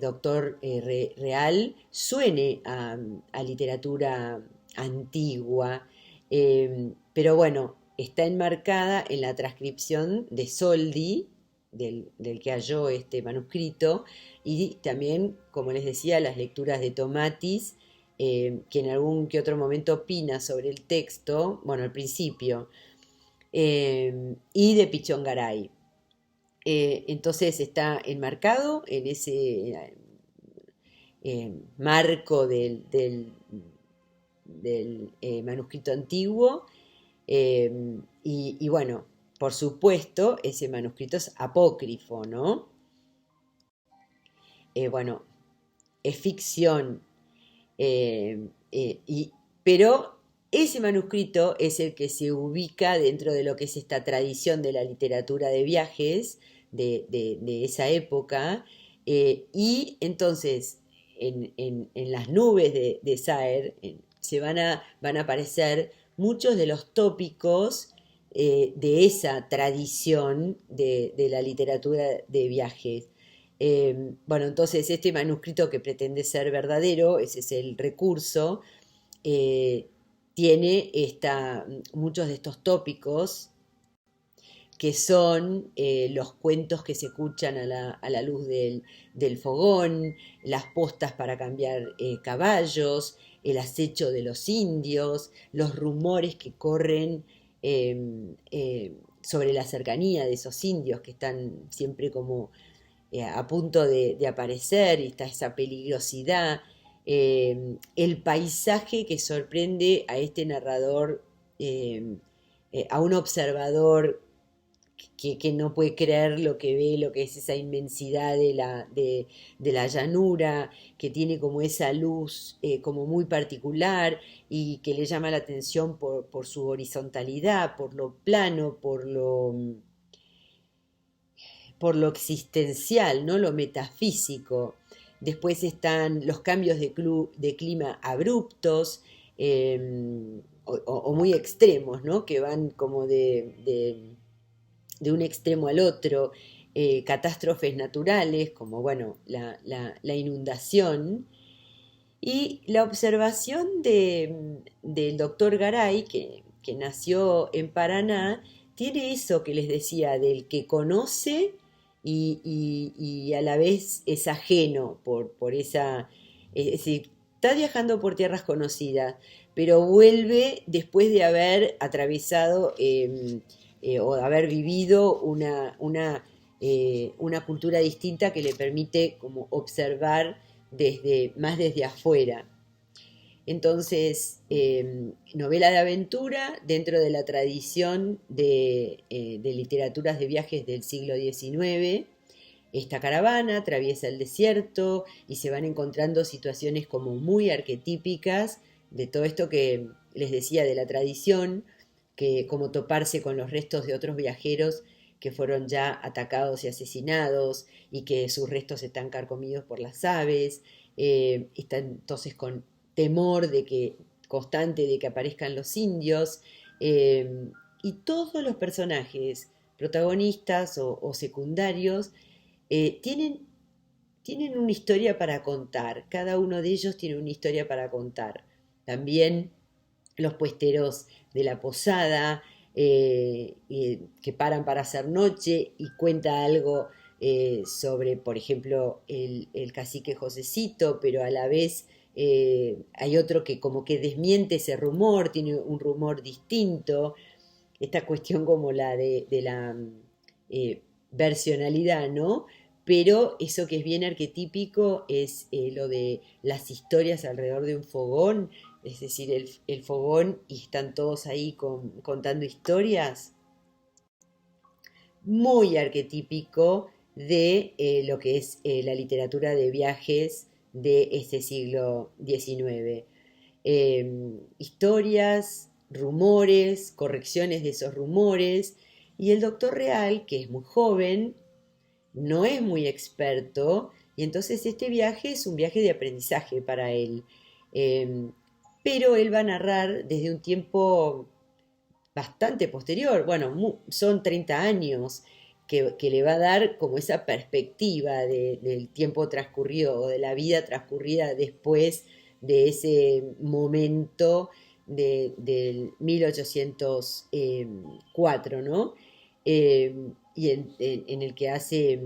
doctor Real, suene a literatura antigua, pero bueno, está enmarcada en la transcripción de Soldi, del que halló este manuscrito, y también, como les decía, las lecturas de Tomatis, que en algún que otro momento opina sobre el texto, bueno, al principio, y de Pichongaray. Entonces está enmarcado en ese marco del manuscrito antiguo, y bueno, por supuesto, ese manuscrito es apócrifo, ¿no? Bueno, es ficción, pero ese manuscrito es el que se ubica dentro de lo que es esta tradición de la literatura de viajes de esa época, y entonces en las nubes de Saer van a aparecer muchos de los tópicos de esa tradición de la literatura de viajes. Bueno, entonces este manuscrito que pretende ser verdadero, ese es el recurso, eh, tiene muchos de estos tópicos que son los cuentos que se escuchan a la luz del fogón, las postas para cambiar caballos, el acecho de los indios, los rumores que corren sobre la cercanía de esos indios que están siempre como a punto de aparecer, y está esa peligrosidad, el paisaje que sorprende a este narrador, a un observador que no puede creer lo que ve, lo que es esa inmensidad de la llanura, que tiene como esa luz como muy particular y que le llama la atención por su horizontalidad, por lo plano, por lo existencial, ¿no? Lo metafísico. Después están los cambios de clima abruptos, o muy extremos, ¿no? Que van como de un extremo al otro, catástrofes naturales, como bueno, la inundación, y la observación del doctor Garay, que nació en Paraná, tiene eso que les decía, del que conoce y a la vez es ajeno por esa... Es decir, está viajando por tierras conocidas, pero vuelve después de haber atravesado o haber vivido una cultura distinta que le permite como observar más desde afuera. Entonces, novela de aventura dentro de la tradición de literaturas de viajes del siglo XIX. Esta caravana atraviesa el desierto y se van encontrando situaciones como muy arquetípicas de todo esto que les decía de la tradición, que como toparse con los restos de otros viajeros que fueron ya atacados y asesinados y que sus restos están carcomidos por las aves, está entonces con temor constante de que aparezcan los indios, y todos los personajes, protagonistas o secundarios, tienen una historia para contar, cada uno de ellos tiene una historia para contar. También los puesteros de la posada, que paran para hacer noche y cuenta algo sobre, por ejemplo, el cacique Josecito, pero a la vez hay otro que como que desmiente ese rumor, tiene un rumor distinto. Esta cuestión como la de la eh, versionalidad, ¿no? Pero eso que es bien arquetípico es lo de las historias alrededor de un fogón, es decir, el fogón y están todos ahí contando historias, muy arquetípico de lo que es la literatura de viajes de este siglo XIX. Historias, rumores, correcciones de esos rumores, Y el doctor Real, que es muy joven, no es muy experto, y entonces este viaje es un viaje de aprendizaje para él. Eh, pero él va a narrar desde un tiempo bastante posterior, bueno, son 30 años que le va a dar como esa perspectiva del tiempo transcurrido o de la vida transcurrida después de ese momento del 1804, ¿no? Y en el que hace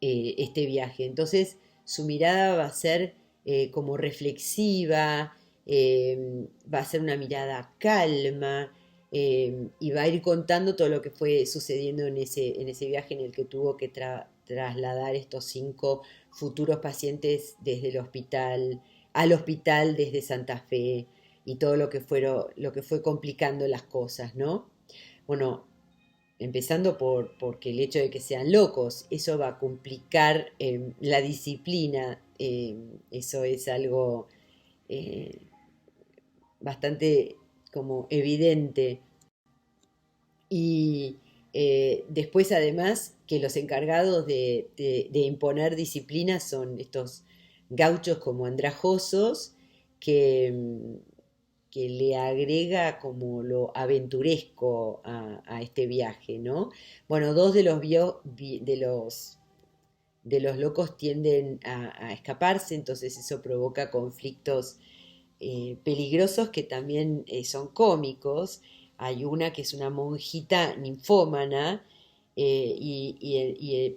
este viaje. Entonces, su mirada va a ser como reflexiva, va a ser una mirada calma, y va a ir contando todo lo que fue sucediendo en ese viaje en el que tuvo que trasladar estos 5 futuros pacientes desde el hospital al hospital desde Santa Fe y todo lo que fue complicando las cosas, ¿no? Bueno, empezando porque el hecho de que sean locos, eso va a complicar la disciplina, eso es algo eh, bastante como evidente. Y después además que los encargados de imponer disciplina son estos gauchos como andrajosos que, que le agrega como lo aventuresco a este viaje, ¿no? Bueno, dos de de los locos tienden a escaparse, entonces eso provoca conflictos peligrosos que también son cómicos. Hay una que es una monjita ninfómana,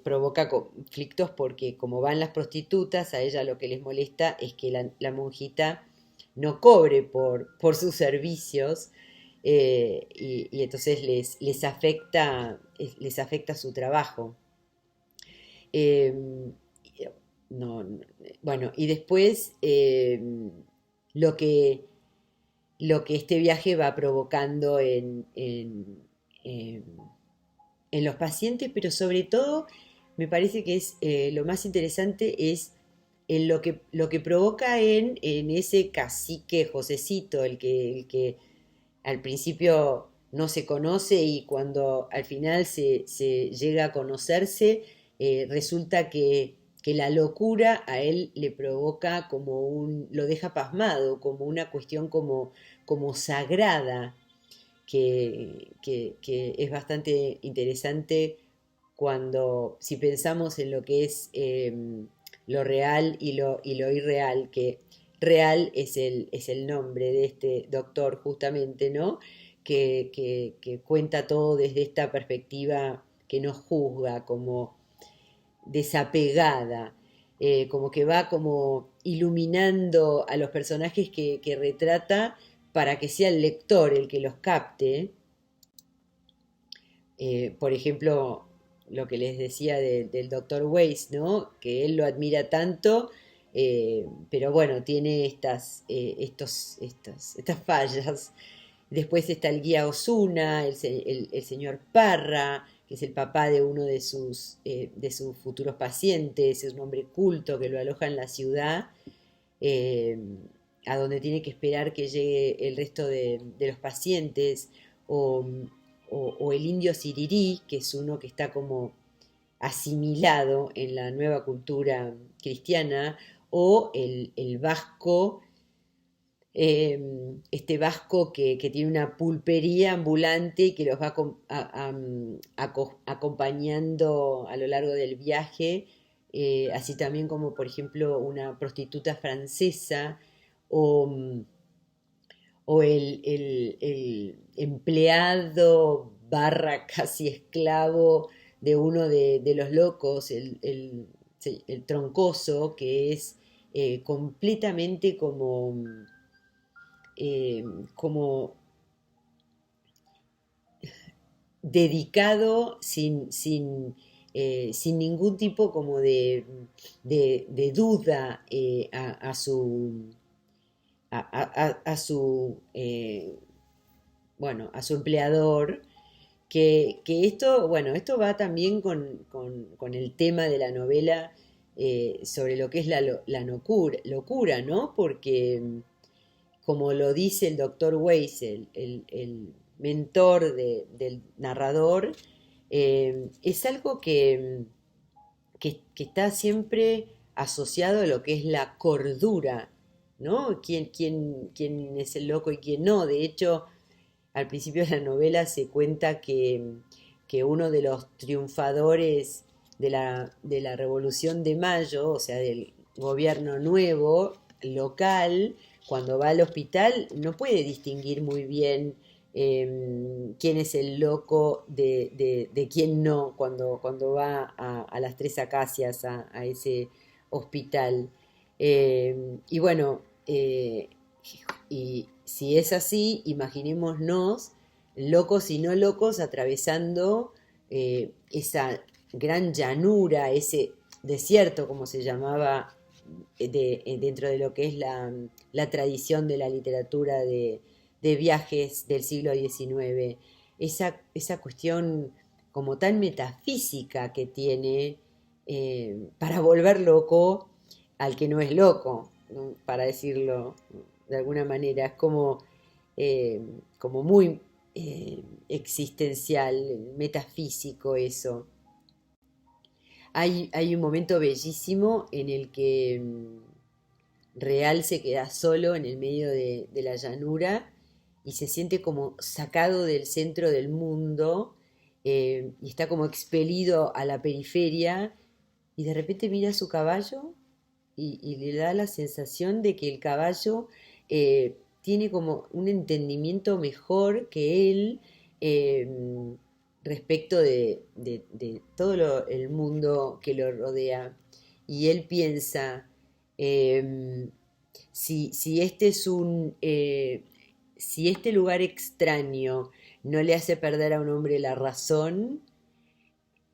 provoca conflictos porque como van las prostitutas, a ella lo que les molesta es que la monjita no cobre por sus servicios, y entonces les afecta su trabajo. Eh, no, no, bueno, y después lo que, lo que este viaje va provocando en los pacientes, pero sobre todo me parece que es lo más interesante es en lo que provoca en ese cacique Josecito, el que al principio no se conoce y cuando al final se llega a conocerse, resulta que la locura a él le provoca lo deja pasmado, como una cuestión como sagrada, que es bastante interesante si pensamos en lo que es lo real y lo irreal, que real es el nombre de este doctor justamente, ¿no? Que cuenta todo desde esta perspectiva que no juzga, como desapegada, como que va como iluminando a los personajes que retrata para que sea el lector el que los capte. Por ejemplo, lo que les decía del doctor Weiss, ¿no? Que él lo admira tanto, pero bueno, tiene estas fallas. Después está el guía Osuna, el señor Parra, que es el papá de uno de sus futuros pacientes, es un hombre culto que lo aloja en la ciudad, eh, a donde tiene que esperar que llegue el resto de los pacientes, o, o el indio Sirirí, que es uno que está como asimilado en la nueva cultura cristiana, o el vasco, este vasco que tiene una pulpería ambulante y que los va acompañando a lo largo del viaje, así también como por ejemplo una prostituta francesa, o, o el empleado barra casi esclavo de uno de los locos, sí, el troncoso, que es completamente eh, como dedicado sin ningún tipo como de duda a su bueno, a su empleador, que esto, bueno, esto va también con el tema de la novela, sobre lo que es la locura, ¿no? Porque como lo dice el doctor Weiss, mentor del narrador, es algo que está siempre asociado a lo que es la cordura, ¿no? ¿Quién es el loco y quién no? De hecho, al principio de la novela se cuenta que uno de los triunfadores de la Revolución de Mayo, o sea, del gobierno nuevo, local, cuando va al hospital, no puede distinguir muy bien quién es el loco de quién no, cuando va a las Tres Acacias, a ese hospital. Y bueno, y si es así, imaginémonos locos y no locos atravesando esa gran llanura, ese desierto, como se llamaba dentro de lo que es la tradición de la literatura de viajes del siglo XIX. Esa cuestión como tan metafísica que tiene para volver loco al que no es loco, ¿no? Para decirlo de alguna manera. Es como muy existencial, metafísico eso. Hay un momento bellísimo en el que Real se queda solo en el medio de la llanura y se siente como sacado del centro del mundo, y está como expelido a la periferia, y de repente mira a su caballo y le da la sensación de que el caballo tiene como un entendimiento mejor que él, eh, respecto de todo el mundo que lo rodea. Y él piensa, eh, si este es si este lugar extraño no le hace perder a un hombre la razón,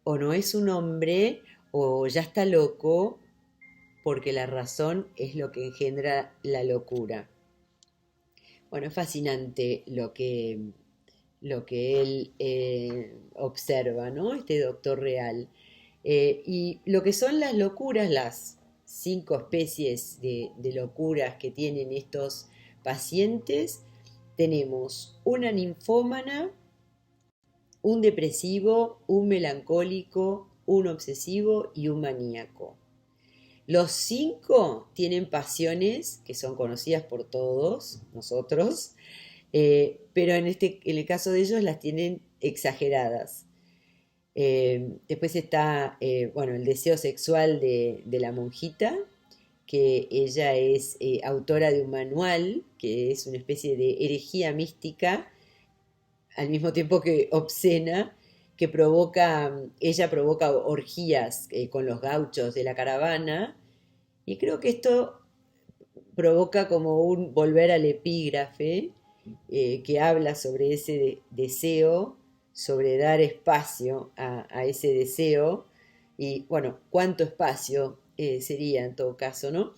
o no es un hombre, o ya está loco, porque la razón es lo que engendra la locura. Bueno, es fascinante lo que él observa, ¿no? Este doctor Real. Y lo que son las locuras, las 5 especies de locuras que tienen estos pacientes, tenemos una ninfómana, un depresivo, un melancólico, un obsesivo y un maníaco. Los 5 tienen pasiones que son conocidas por todos nosotros, pero en el caso de ellos las tienen exageradas. Después está, bueno, el deseo sexual de la monjita, que ella es autora de un manual, que es una especie de herejía mística, al mismo tiempo que obscena, que ella provoca orgías con los gauchos de la caravana, y creo que esto provoca como un volver al epígrafe, que habla sobre ese deseo, sobre dar espacio a ese deseo, y bueno, cuánto espacio sería en todo caso, ¿no?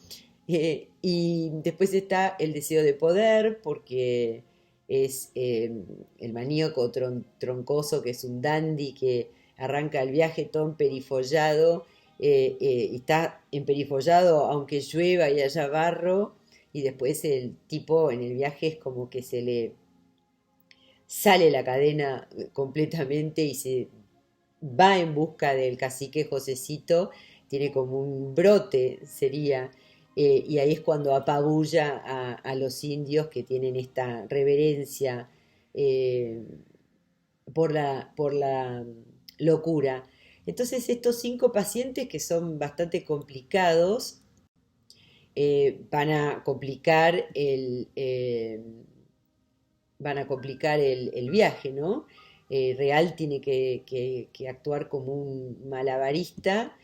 Y después está el deseo de poder, porque es el maníaco troncoso, que es un dandy que arranca el viaje todo emperifollado, y está emperifollado aunque llueva y haya barro, y después el tipo en el viaje es como que se le sale la cadena completamente y se va en busca del cacique Josecito, tiene como un brote, sería, y ahí es cuando apabulla a los indios que tienen esta reverencia eh, por la locura. Entonces estos 5 pacientes, que son bastante complicados, van a complicar el viaje, ¿no? Real tiene que actuar como un malabarista,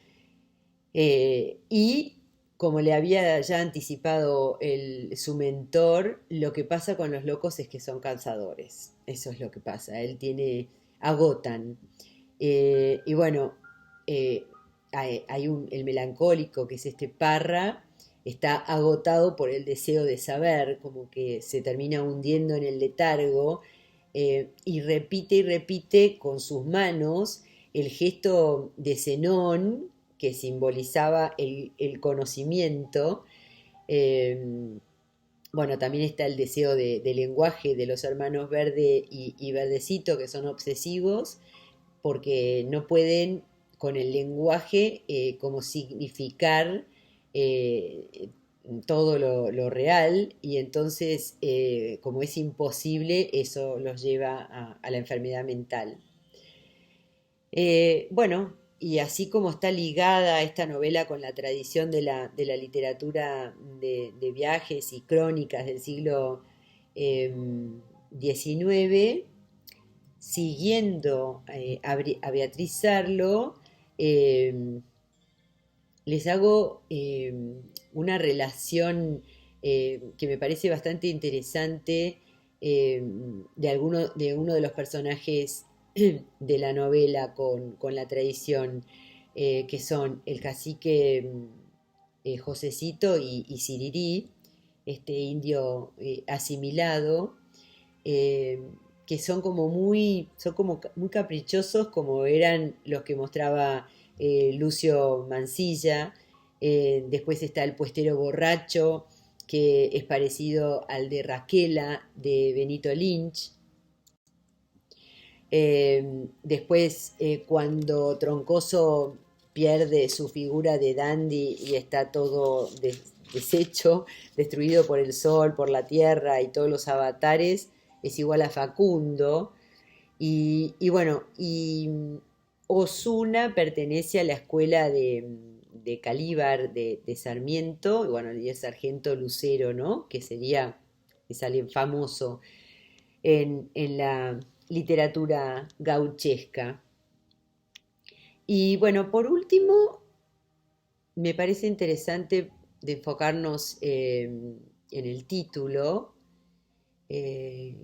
y como le había ya anticipado su mentor, lo que pasa con los locos es que son cansadores. Eso es lo que pasa. Agotan. Y bueno, eh, hay el melancólico, que es este Parra, está agotado por el deseo de saber, como que se termina hundiendo en el letargo, y repite con sus manos el gesto de Zenón, que simbolizaba el conocimiento, eh, Bueno, también está el deseo de lenguaje de los hermanos Verde y Verdecito, que son obsesivos, porque no pueden con el lenguaje como significar eh, todo lo real, y entonces como es imposible, eso los lleva a la enfermedad mental. Bueno, y así como está ligada esta novela con la tradición de la literatura de viajes y crónicas del siglo XIX, siguiendo a Beatriz Sarlo, eh, les hago una relación que me parece bastante interesante eh, de uno de los personajes de la novela con la tradición, que son el cacique Josecito y Sirirí, este indio asimilado, eh, que son como muy caprichosos, como eran los que mostraba Lucio Mansilla. Después está el puestero borracho, que es parecido al de Raquela de Benito Lynch. Después, cuando Troncoso pierde su figura de dandy y está todo deshecho, destruido por el sol, por la tierra y todos los avatares, es igual a Facundo. Y bueno, y Osuna pertenece a la escuela de Calíbar de Sarmiento, y bueno, y el sargento Lucero, ¿no? Que es alguien famoso en la literatura gauchesca. Y bueno, por último, me parece interesante de enfocarnos en el título, eh,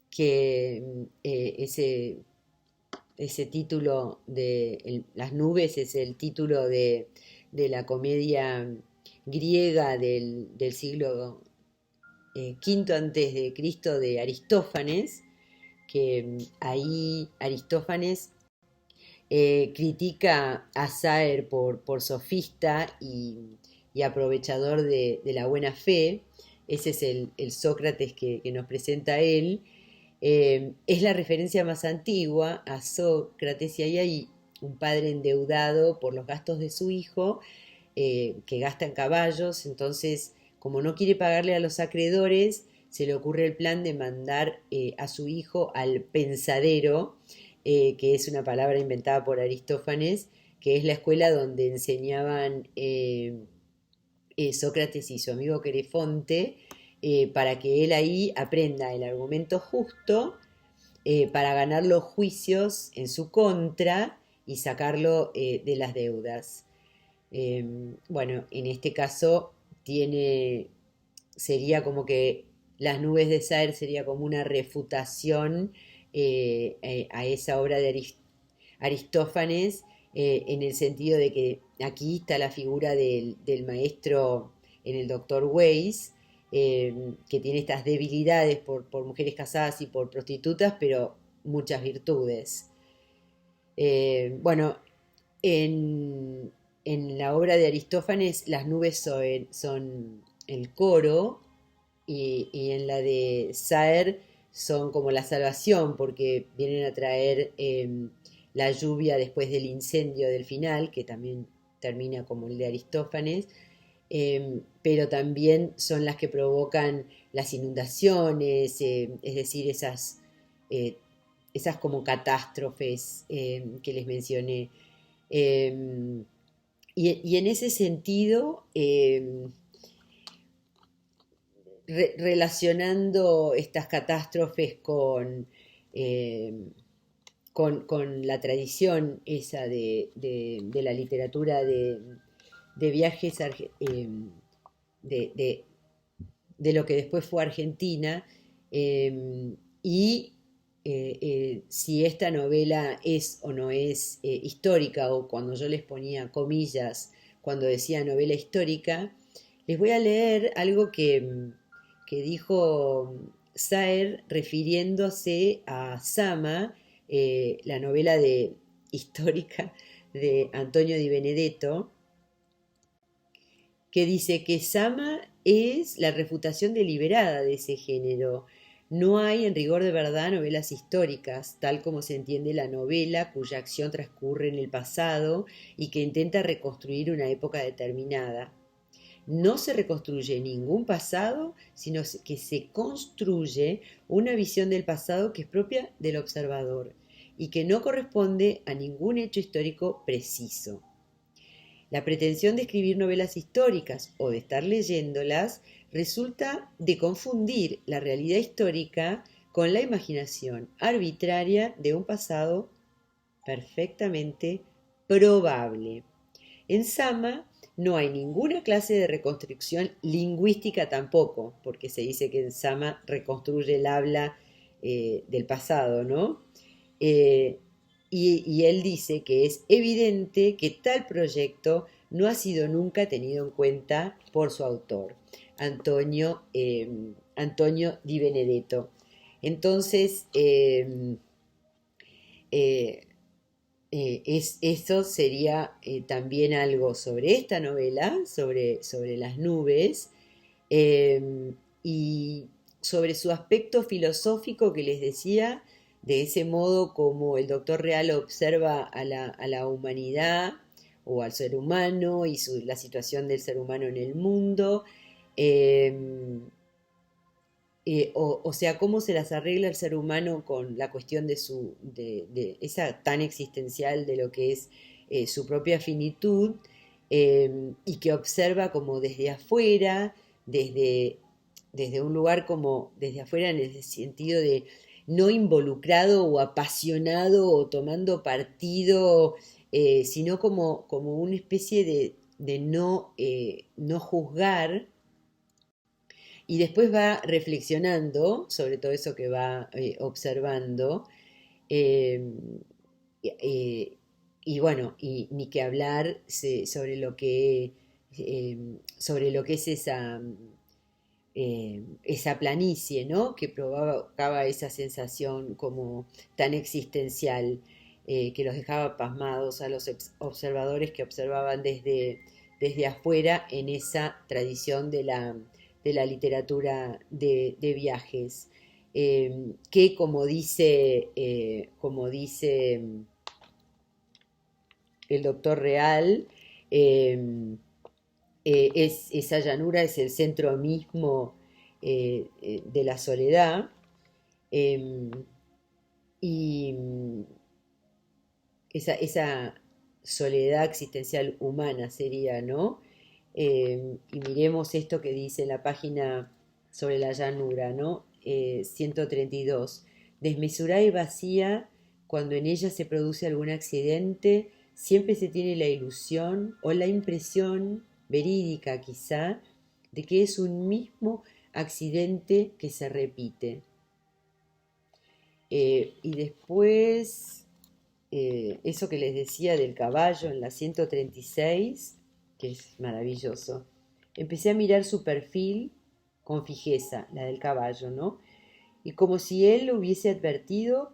que ese título de Las nubes es el título de la comedia griega del siglo quinto antes de Cristo, de Aristófanes, que ahí Aristófanes critica a Saer por sofista y aprovechador de la buena fe. Ese es el Sócrates que nos presenta él. Es la referencia más antigua a Sócrates, y ahí hay un padre endeudado por los gastos de su hijo, que gasta en caballos. Entonces, como no quiere pagarle a los acreedores, se le ocurre el plan de mandar a su hijo al pensadero, que es una palabra inventada por Aristófanes, que es la escuela donde enseñaban Sócrates y su amigo Querefonte, para que él ahí aprenda el argumento justo, para ganar los juicios en su contra y sacarlo de las deudas. Bueno, en este caso tiene, sería como que Las nubes de Saer sería como una refutación a esa obra de Aristófanes, en el sentido de que aquí está la figura del maestro en el doctor Weiss, que tiene estas debilidades por mujeres casadas y por prostitutas, pero muchas virtudes. Bueno, en, en la obra de Aristófanes las nubes son el coro, y en la de Saer son como la salvación, porque vienen a traer la lluvia después del incendio del final, que también termina como el de Aristófanes, pero también son las que provocan las inundaciones, es decir, eh, esas como catástrofes que les mencioné. Eh, y en ese sentido, relacionando estas catástrofes eh, con la tradición esa de la literatura de viajes, de, de- de lo que después fue Argentina, y si esta novela es o no es histórica, o cuando yo les ponía comillas, cuando decía novela histórica, les voy a leer algo que dijo Saer refiriéndose a Sama, la novela histórica de Antonio Di Benedetto, que dice que Sama es la refutación deliberada de ese género. No hay en rigor de verdad novelas históricas, tal como se entiende la novela cuya acción transcurre en el pasado y que intenta reconstruir una época determinada. No se reconstruye ningún pasado, sino que se construye una visión del pasado que es propia del observador y que no corresponde a ningún hecho histórico preciso. La pretensión de escribir novelas históricas o de estar leyéndolas resulta de confundir la realidad histórica con la imaginación arbitraria de un pasado perfectamente probable. En Sama no hay ninguna clase de reconstrucción lingüística tampoco, porque se dice que en Sama reconstruye el habla del pasado, ¿no? Eh, y él dice que es evidente que tal proyecto no ha sido nunca tenido en cuenta por su autor, Antonio Di Benedetto. Entonces, eh, eso sería también algo sobre esta novela, sobre las nubes, eh, y sobre su aspecto filosófico que les decía, de ese modo como el doctor Real observa a la humanidad o al ser humano y la situación del ser humano en el mundo. eh, o sea, cómo se las arregla el ser humano con la cuestión de esa tan existencial de lo que es su propia finitud, y que observa como desde afuera, desde, desde un lugar como desde afuera en el sentido de no involucrado o apasionado o tomando partido, sino como una especie de no, no juzgar, y después va reflexionando sobre todo eso que va observando. eh, eh, y bueno, y ni que hablar sobre lo que es esa planicie, ¿no? Que provocaba esa sensación como tan existencial, que los dejaba pasmados a los observadores que observaban desde afuera en esa tradición de la literatura de viajes. Que como dice el doctor Real, eh, esa llanura es el centro mismo de la soledad, eh, y esa soledad existencial humana sería, ¿no? Y miremos esto que dice en la página sobre la llanura, ¿no? 132. Desmesurada y vacía, cuando en ella se produce algún accidente, siempre se tiene la ilusión o la impresión, verídica quizá, de que es un mismo accidente que se repite. Y después, eso que les decía del caballo en la 136, que es maravilloso. Empecé a mirar su perfil con fijeza, la del caballo, ¿no? Y como si él lo hubiese advertido,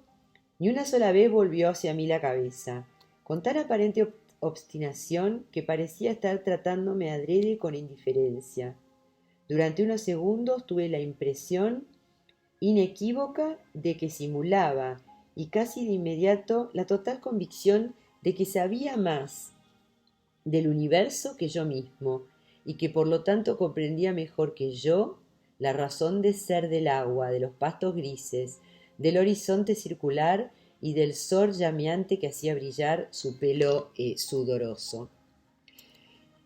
ni una sola vez volvió hacia mí la cabeza, con tan aparente obstinación que parecía estar tratándome adrede con indiferencia. Durante unos segundos tuve la impresión inequívoca de que simulaba, y casi de inmediato la total convicción de que sabía más del universo que yo mismo, y que por lo tanto comprendía mejor que yo la razón de ser del agua, de los pastos grises, del horizonte circular y del sol llameante que hacía brillar su pelo sudoroso.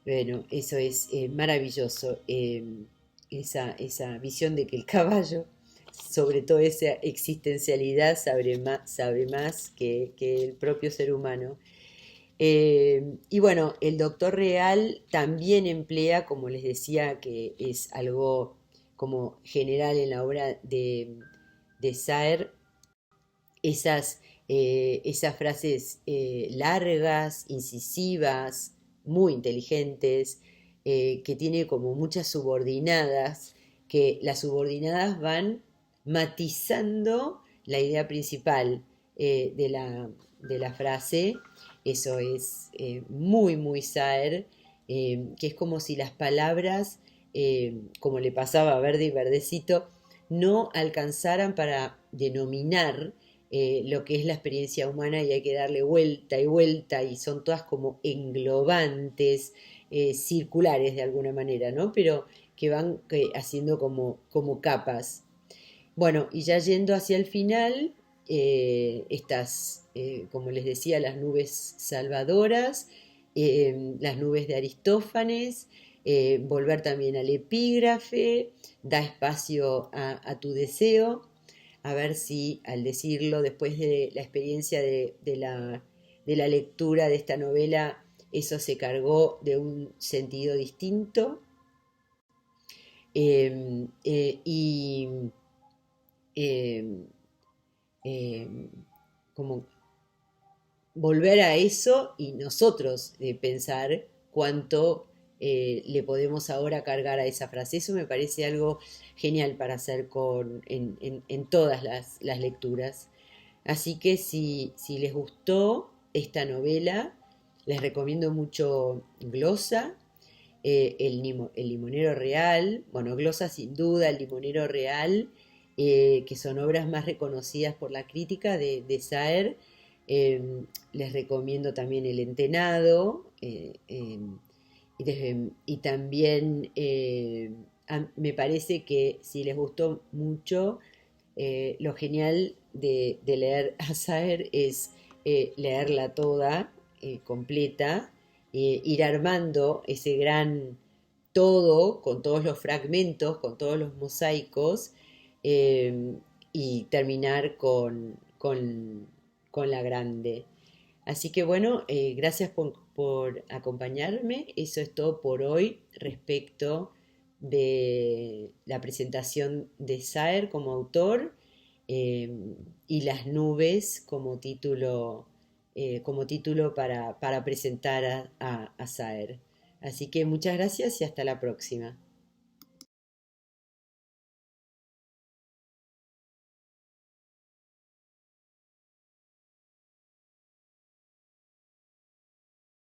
Bueno, eso es maravilloso, esa visión de que el caballo, sobre todo esa existencialidad, sabe más que el propio ser humano. Y bueno, el doctor Real también emplea, como les decía, que es algo como general en la obra de Saer, esas frases largas, incisivas, muy inteligentes, que tiene como muchas subordinadas, que las subordinadas van matizando la idea principal de la frase. Eso es muy, muy Saer. que es como si las palabras, como le pasaba a Verde y Verdecito, no alcanzaran para denominar lo que es la experiencia humana y hay que darle vuelta y vuelta y son todas como englobantes, circulares de alguna manera, ¿no? Pero que van haciendo como capas. Bueno, y ya yendo hacia el final, estas, como les decía, las nubes salvadoras, las nubes de Aristófanes, volver también al epígrafe, da espacio a tu deseo, a ver si al decirlo, después de la experiencia de la lectura de esta novela, eso se cargó de un sentido distinto. Y eh, eh, como volver a eso y nosotros pensar cuánto le podemos ahora cargar a esa frase. Eso me parece algo genial para hacer en todas las lecturas. Así que si les gustó esta novela, les recomiendo mucho Glosa, el limonero real, bueno, Glosa sin duda, el limonero real, que son obras más reconocidas por la crítica de Saer. Les recomiendo también El Entenado, y también me parece que si les gustó mucho, lo genial de leer a Saer es leerla toda, completa, ir armando ese gran todo con todos los fragmentos, con todos los mosaicos, eh, y terminar con la grande. Así que bueno, gracias por acompañarme. Eso es todo por hoy respecto de la presentación de Saer como autor, eh, y las nubes como título para presentar a Saer. Así que muchas gracias y hasta la próxima.